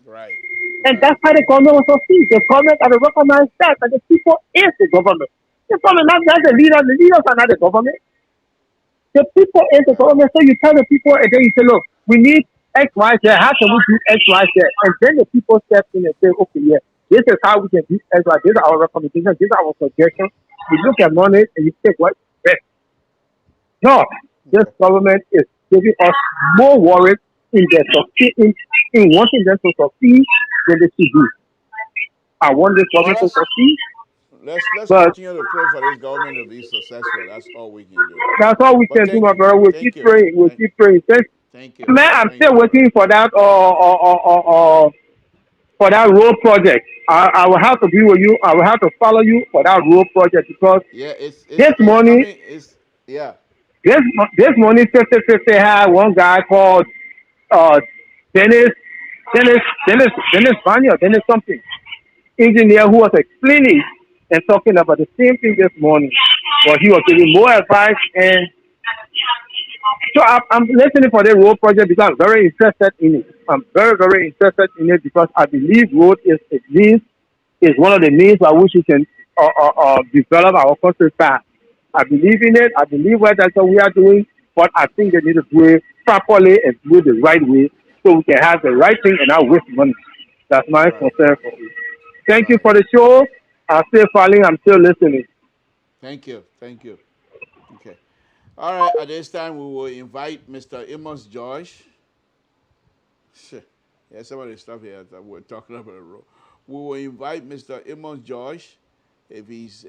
Right. And Right. that's how the government will succeed. The government has to recognize that the people is the government. The government not just the leaders. The leaders are not the government. The people is the Right. government. So you tell the people and then you say, look, we need X, Y, Z. How can we do X, Y, Z? And then the people step in and say, okay, yeah, this is how we can do X, Y. These are our recommendations. These are our suggestions. We look at money and you take what best. No, this Okay. government is giving us more worries in their succeeding in wanting them to succeed than they should do. I want this Well, government to succeed, let's but continue to pray for this government to be successful. That's all we can do. that's all we But can do, thank my you. brother. We'll keep Thank you. praying. We'll keep praying. Thank you. Man, I'm Thank still you, brother. waiting for that for that road project. I will have to be with you. I will have to follow you for that road project because Yeah, this it's morning, coming. It's yeah. this morning, 50-50 had one guy called uh Dennis Dennis Dennis Vanya, Dennis something engineer who was explaining and talking about the same thing this morning. But he was giving more advice, and so I'm listening for the road project because I'm very interested in it. I'm very, very interested in it because I believe road is a means, is one of the means by which we can develop our country fast. I believe in it. I believe what that's what we are doing, but I think they need to do it properly and do it the right way so we can have the right thing and not waste money. That's my Right. concern for you. Thank you Right. for the show. I'm still following. I'm still listening. Thank you. Thank you. Okay. All right. At this time, we will invite Mr. Amos George. Shit. Yeah, some of the stuff here that we're talking about. We will invite Mr. Amos George, if he's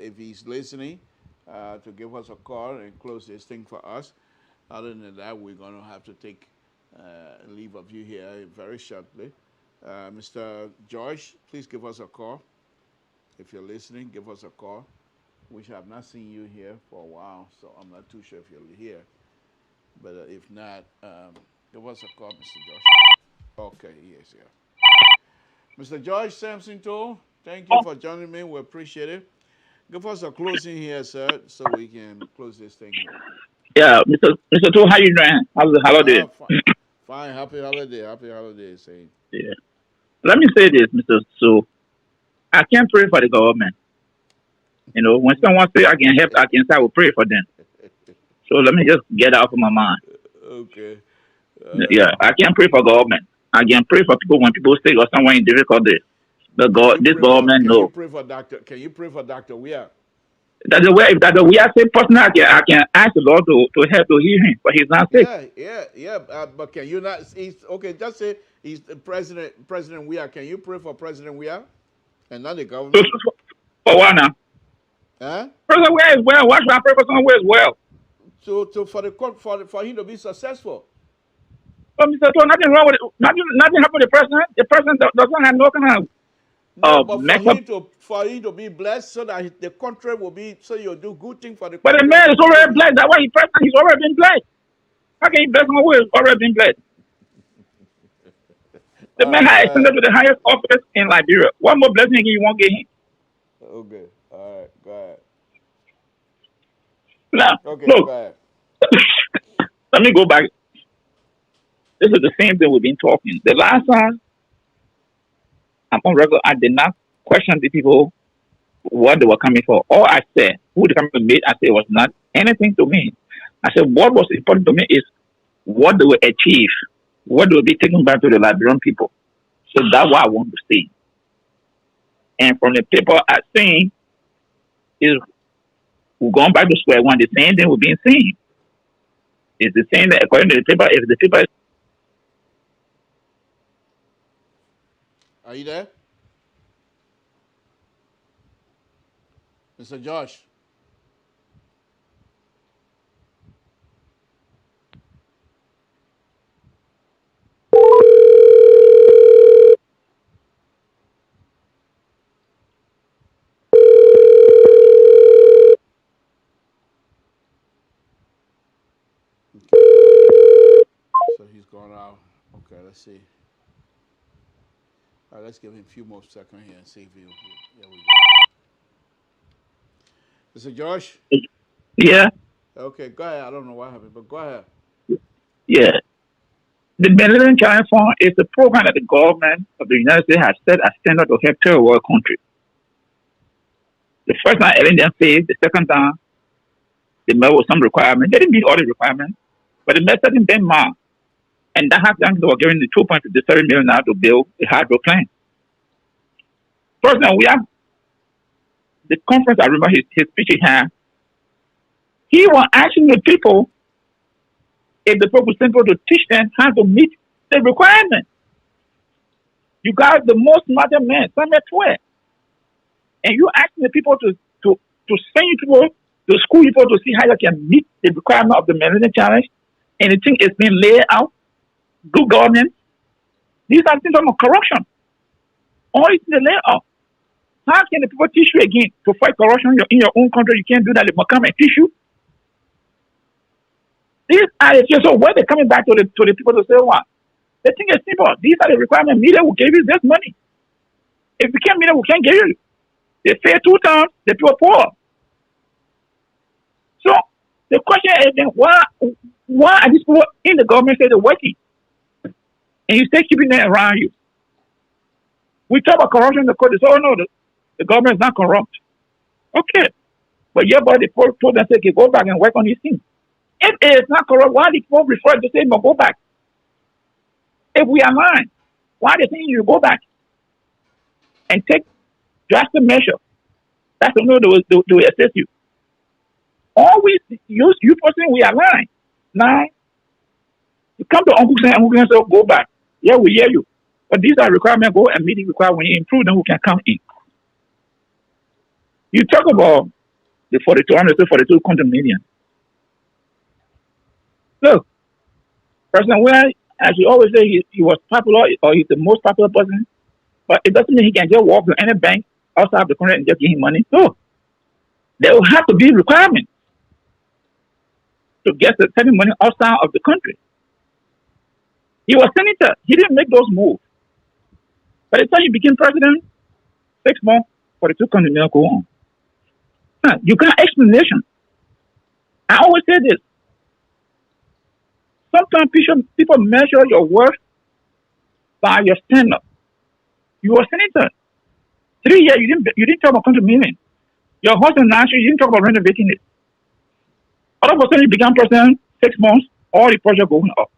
listening, to give us a call and close this thing for us. Other than that, we're going to have to take leave of you here very shortly. Mr. George, please give us a call. If you're listening, give us a call. We have not seen you here for a while, so I'm not too sure if you're here. But if not, give us a call, Mr. George. Okay, he is here. Mr. George Sampson Toll, thank you for joining me. We appreciate it. Give us a closing here, sir, so we can close this thing here. Yeah, Mr. Tu, how you doing? How's the holiday? Fine. Happy holiday. Happy holiday, saying. Yeah. Let me say this, Mr. So I can't pray for the government. You know, when someone say I can help, I can say I will pray for them. So let me just get out of my mind. Okay. Yeah, I can't pray for government. I can pray for people when people sick or someone in difficulty. This government, Can you no. pray for Doctor? Can you pray for Doctor Weir? That's the way. If that's the way I say personally, I can ask the Lord to help to heal him, but he's not sick. Yeah. But can you not? He's okay. Just say he's the president. President Weir. Can you pray for President Weir and not the So, government? for what now? Huh? Person where is well? Why should I pray for someone where is well? To for the court for him to be successful. But Mr. Toh, nothing wrong with it. Nothing happened to the president. The president doesn't have no kind of No, but mess up. for him to be blessed so that the country will be so you'll do good thing for the But the country and man the is people. already blessed. That's why he's president. He's already been blessed. How can he bless someone who is already been blessed? The All man right, go has ascended ahead. to the highest office in Liberia. What more blessing you won't get him? Okay. All right. Go ahead. Now, Okay. Go look, ahead. let me go back. This is the same thing we've been talking. The last time I'm on record, I did not question the people what they were coming for. All I said, who they coming to meet, I said it was not anything to me. I said what was important to me is what they will achieve, what they will be taken back to the Liberian people. So that's what I want to see. And from the people I seen, is we're going back to square one. The same thing we've been seeing. It's the same that according to the paper, if the paper Are you there, Mr. Josh? So he's gone out. Okay. Let's see. All right. Let's give him a few more seconds here and see if he. There we go. Mr. Josh. yeah, Okay. Go ahead. I don't know what happened, but go ahead. yeah. The Millennium Challenge Fund is a program that the government of the United States has set as standard to help third world countries. The first time Ellen failed, the second time they met with some requirements. They didn't meet all the requirements, but they met certain benchmark. And that has done, they were giving the $2.57 million to build a hydro plant. First now we have the conference, I remember his speech he had. He was asking the people if the people simple to teach them how to meet the requirements. You got the most smarter man, somewhere 12. And you asking the people to send you people to school people to see how they can meet the requirement of the Millennium Challenge. And the thing is being laid out, good governance. These are things of corruption. All is in the layout. How can the people teach you again to fight corruption in your own country? You can't do that. They must come and teach you. These are the things. So when they're coming back to the people to say, what? The thing is simple. These are the requirements. Media will give you this money. If we can't meet it, we can't give you. They fail 2 times, the people poor. So the question is then why are these people in the government say they're working? And you say keeping them around you. We talk about corruption in the court. They say, oh no, the government is not corrupt. Okay. But yeah, but the court told them, say, okay, go back and work on these things. If it is not corrupt, why did people refer to say, no, go back? If we are lying, why are they saying you go back and take drastic measure? That's the no they will assess you. Always use you person we are lying. Now you come to Uncle Sam and say, go back. Yeah, we hear you. But these are requirements, go and meet the requirements. When you improve them, who can come in. You talk about the 42 condominium. Look, President Williams, as you always say, he was popular or he's the most popular person, but it doesn't mean he can just walk to any bank outside of the country and just give him money. No. There will have to be requirements to get the certain money outside of the country. He was senator. He didn't make those moves. By the time he became president, 6 months, 42 condominium go on. You got explanation. I always say this. Sometimes people measure your worth by your standard. You were senator. 3 years, you didn't talk about condominium. Your husband last year, you didn't talk about renovating it. All of a sudden, you became president, 6 months, all the projects going up.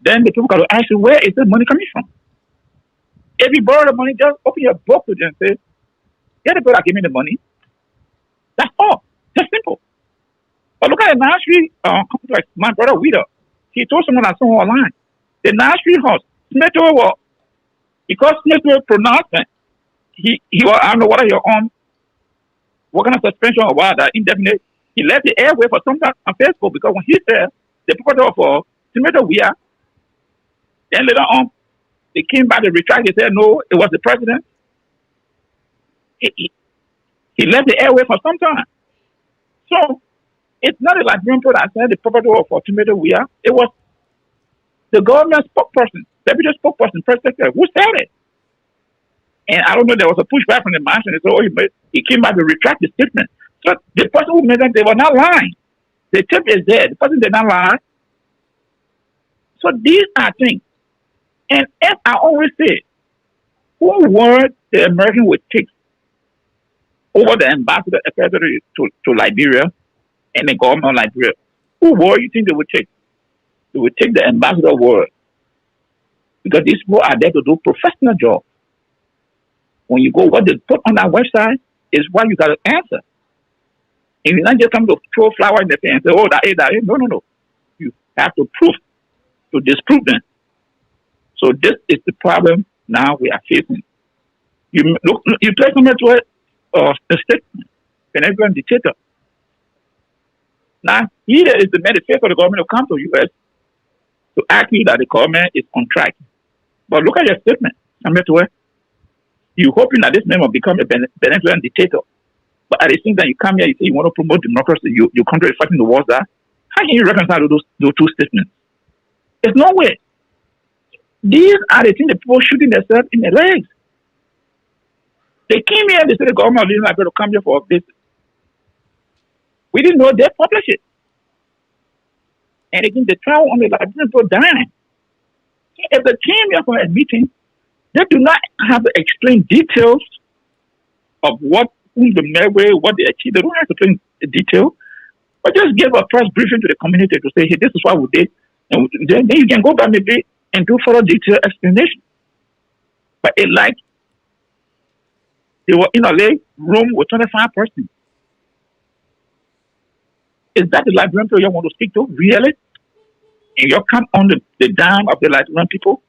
Then the people got to ask you, where is the money coming from? If you borrow the money, just open your book to them and say, yeah, the people that give me the money. That's all. Just simple. But look at the Nashville complex. My brother Wheeler, he told someone I saw online. The Nashville house, Smithville, because Smithville pronouncement, he was, I don't know what kind of suspension or what, that indefinite. He left the airway for some time on Facebook because when he said the people for Smithville, then later on, they came back and retracted. They said, no, it was the president. He left the airway for some time. So, it's not a Liberian person that said the property for Tomato Weir. It was the government spokesperson, deputy spokesperson, press secretary, who said it. And I don't know, there was a pushback from the mansion. They said, he came back to retract the statement. So, the person who made that, they were not lying. The tape is there. The person did not lie. So, these are things. And as I always say, who were the American would take over the ambassador to Liberia and the government of Liberia? Who word you think they would take? They would take the ambassador word. Because these people are there to do professional job. When you go, what they put on that website is what you got to answer. And you not just come to throw flower in the face and say, oh, that is. No. You have to prove, to disprove them. So this is the problem now we are facing. You play somewhere to a statement, Venezuelan dictator. Now, here is the manifesto of the government to come to U.S. to ask you that the government is on track. But look at your statement, somewhere to where you're hoping that this man will become a Venezuelan dictator. But at the same time, you come here, you say you want to promote democracy, your country is fighting the wars there. How can you reconcile those 2 statements? There's no way. These are the things that people shooting themselves in the legs. They came here, they said the government of Liberia to come here for a visit. We didn't know they published it. And again, the trial on the Liberian people dying. If they came here for a meeting, they do not have to explain details of whom the mayor were, what they achieved. They don't have to explain the detail, but just give a first briefing to the community to say, hey, this is what we did. And then you can go back maybe and do further detailed explanation. But it like they were in a room with 25 persons. Is that the Liberian people you want to speak to? Really? And you come on the dime of the Liberian people?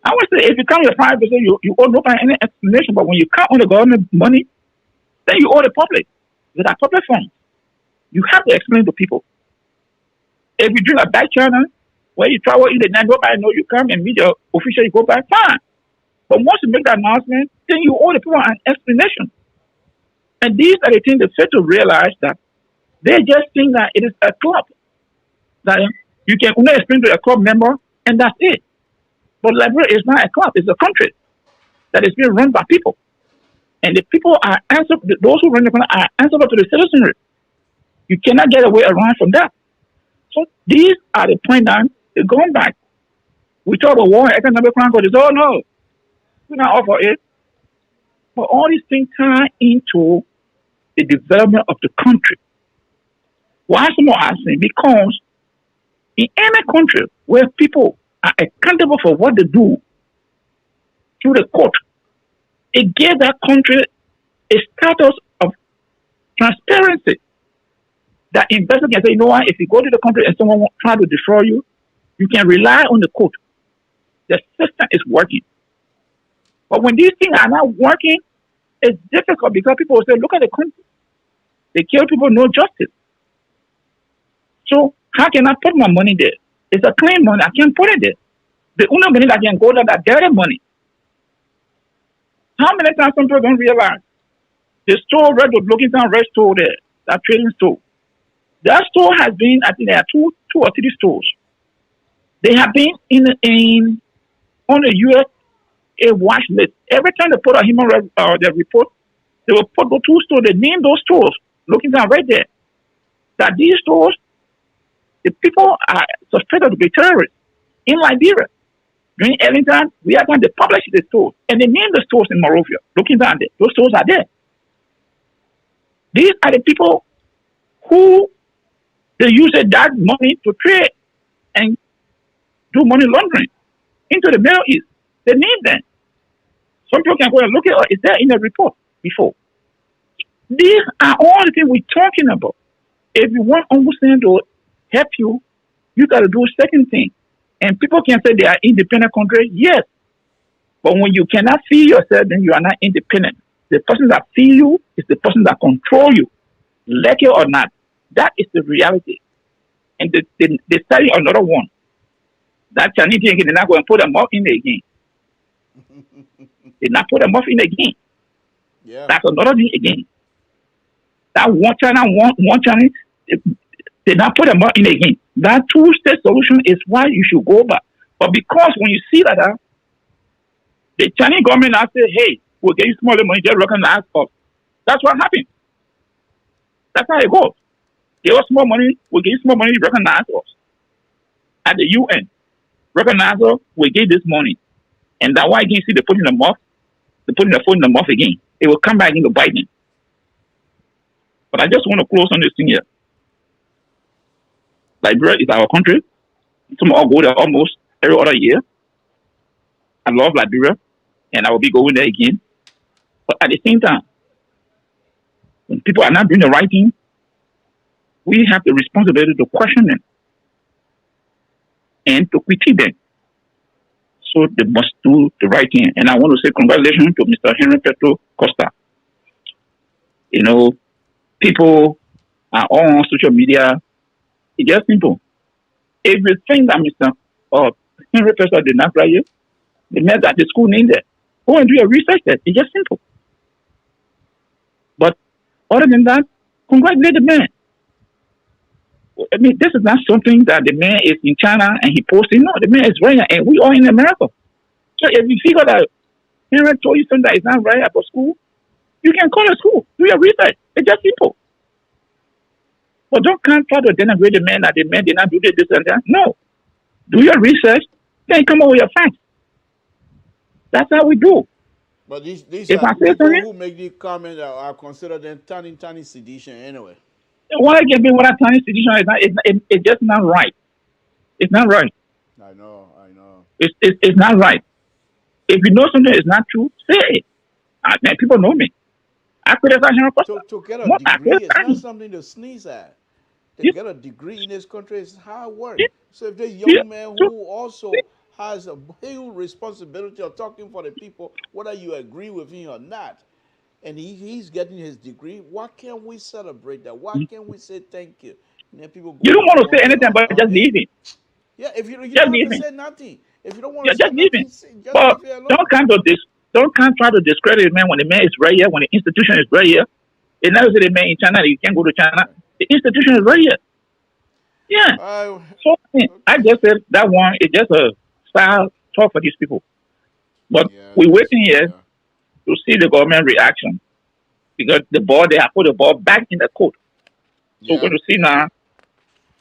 I would say if you come with 5%, you owe nobody any explanation. But when you count on the government money, then you owe the public. With our public funds, you have to explain to people. If you drink a back channel, where you travel in the night, nobody know you come and meet your official, you go back, fine. But once you make that announcement, then you owe the people an explanation. And these are the things they fail to realize, that they just think that it is a club. That you can only explain to a club member and that's it. But Liberia is not a club, it's a country that is being run by people. And the people are answerable, those who run the country are answerable to the citizenry. You cannot get away around from that. So these are the point that they're going back. We talk about war and economic crime, but oh no, we're not all for it. But all these things tie into the development of the country. Why some are saying? Because in any country where people are accountable for what they do through the court, it gives that country a status of transparency. That investor can say, you know what, if you go to the country and someone try to defraud you, you can rely on the court. The system is working. But when these things are not working, it's difficult because people will say, look at the country. They kill people, no justice. So how can I put my money there? It's a clean money. I can't put it there. The only money that can go there is dirty money. How many times some people don't realize the store, looking down red store there, that trading store. That store has been, I think there are two or three stores. They have been on the USA watch list. Every time they put a human rights their report, they will put the 2 stores. They name those stores, looking down right there. That these stores, the people are suspected to be terrorists in Liberia. During early time, we are going to publish the stores, and they name the stores in Monrovia. Looking down there, those stores are there. These are the people who they use that money to trade and do money laundering into the Middle East. They name them. Some people can go and look at it. Is there in the report before? These are all the things we're talking about. If you want understand to help you, you got to do a second thing. And people can say they are independent country. Yes. But when you cannot feed yourself, then you are not independent. The person that feed you is the person that control you. Like it or not. That is the reality. And they study another one. That Chinese thing, they're not going to put them up in again. They're not put them up in again. Yeah. That's another thing again. That one China, one Chinese, they not put them up in again. That 2-state solution is why you should go back. But because when you see that, the Chinese government now say, hey, we'll get you smaller money, just recognize us. That's what happened. That's how it goes. Give us more money, we'll give you more money, recognize us. At the UN, recognize us, we'll give this money. And that's why again, see they putting them off, they putting the foot in the mouth again. It will come back into biting. But I just want to close on this thing here. Liberia is our country. Some all go there almost every other year. I love Liberia, and I will be going there again. But at the same time, when people are not doing the right thing, we have the responsibility to question them and to critique them. So they must do the right thing. And I want to say congratulations to Mr. Henry Petro Costa. You know, people are all on social media. It's just simple. If you think that Mr. Henry Petro did not graduate, they met at the school named there. Go and do your research there. It's just simple. But other than that, congratulate the man. I mean, this is not something that the man is in China and he posted. No, the man is right, and we are in America. So if you figure that Henry told you something that is not right about school, you can call the school, do your research. It's just simple. But don't try to denigrate the man that the man did not do this and that. No. Do your research, Then come up with your facts. That's how we do. But these If are I say people something, who make the comment that are considered them tiny sedition anyway. what I get me what I tell institution is not, it's just not right. It's not right. I know. It's not right. If you know something is not true, say it. Man, people know me. I criticize him for To get a more. I degree is criticize not him. something to sneeze at. To You, get a degree in this country is hard work. you, So if there's you, young man so, who also has a huge responsibility of talking for the people, whether you agree with him or not, and he's getting his degree, why can't we celebrate that? Why can't we say thank you? And then people you go don't on want to say on the anything, on, but on just leave air. it. Yeah, if you Just don't have leave to it. say nothing. If you don't want Yeah, to say just leave it. nothing, just But leave it alone. don't come to this. Don't come try to discredit man when the man is right here, when the institution is right here. It never say the man in China you can't go to China. The institution is right here. Yeah. So I Okay. just said that one is just a style talk for these people. But Yeah, we're that's waiting here yeah. to see the government reaction because the ball they have put the ball back in the court. So we're Yeah, going to see yeah, now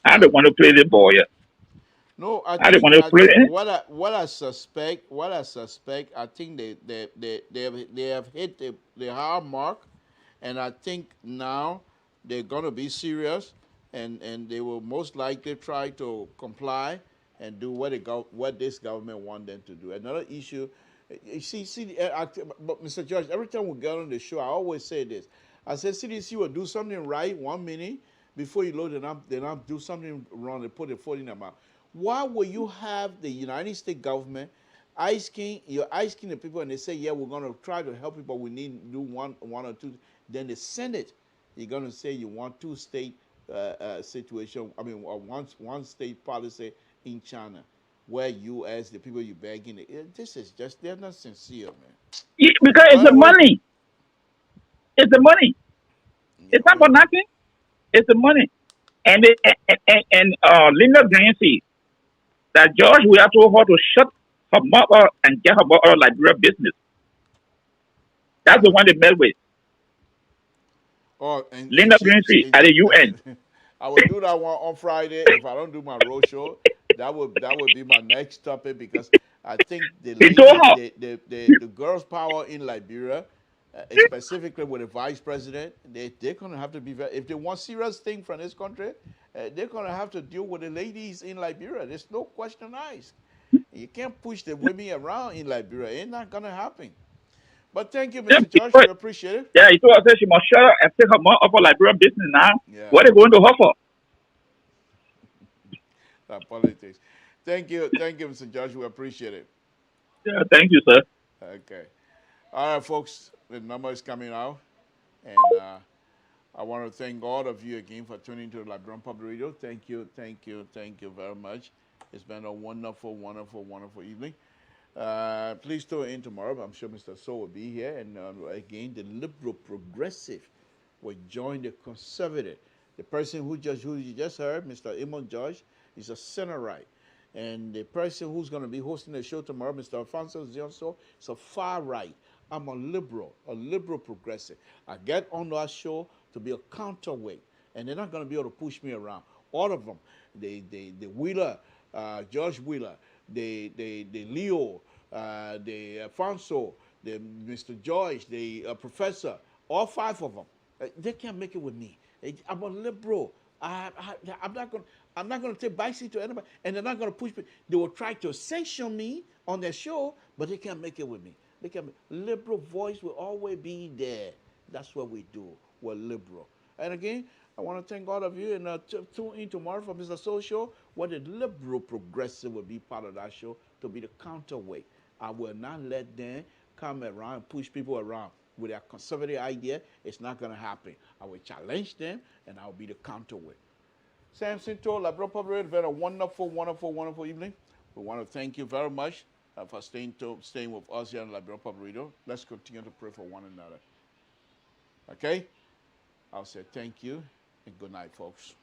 how they yeah. want to play the ball here. No, How they want to I play think it. what I suspect, I think they have hit the hard mark, and I think now they're gonna be serious, and they will most likely try to comply and do what this government want them to do. Another issue, you see, but Mr. Judge, every time we get on the show, I always say this. I said CDC will do something right 1 minute before you load it up, they not do something wrong. They put a foot in their mouth. Why will you have the United States government you're asking the people and they say, yeah, we're going to try to help you, but we need to do one or two. Then the Senate, you're going to say you want two-state situation, I mean, one state policy in China, where you as the people you're begging, this is just, they're not sincere, man. Because it's the Well, money. It's the money. yeah, It's not for well, nothing. It's the money. And Linda Green said that George we have told her to shut her mouth up and get her mouth out of Liberia business. That's the yeah. one they met with. Oh, and Linda Green Street at the UN. I will do that one on Friday if I don't do my road show. That would be my next topic because I think the He told lady, her, the girls' power in Liberia, specifically with the vice president, they're gonna have to be very, if they want serious thing from this country, they're gonna have to deal with the ladies in Liberia. There's no question asked. You can't push the women around in Liberia. It's not gonna happen. But thank you, Mr. Josh. We appreciate it. yeah, he told her she must shut up and take her mouth off of Liberia business now. Yeah. What are they going to her for? Politics. Thank you, Mr. Josh. We appreciate it. Yeah, thank you, sir. Okay. All right, folks. The number is coming out, and I want to thank all of you again for tuning to Liberian Public Radio. Thank you very much. It's been a wonderful evening. Please tune in tomorrow. I'm sure Mr. So will be here, and again, the liberal progressive will join the conservative. The person who you just heard, Mr. Imon George, is a center right. And the person who's going to be hosting the show tomorrow, Mr. Alfonso Zionso, is a far right. I'm a liberal progressive. I get on that show to be a counterweight, and they're not going to be able to push me around. All of them, the Wheeler, George Wheeler, the Leo, the Alfonso, the Mr. George, the Professor, all five of them, they can't make it with me. I'm a liberal. I'm not going. I'm not going to take backseat to anybody, and they're not going to push me. They will try to sanction me on their show, but they can't make it with me. They can. Liberal voice will always be there. That's what we do. We're liberal. And again, I want to thank all of you, and tune in tomorrow for Mr. Soul Show, where the liberal progressive will be part of that show to be the counterweight. I will not let them come around and push people around with their conservative idea. It's not going to happen. I will challenge them, and I'll be the counterweight. Samson told Liberian Public Radio, it's been a wonderful evening. We want to thank you very much for staying with us here on Liberian Public Radio. Let's continue to pray for one another. Okay? I'll say thank you and good night, folks.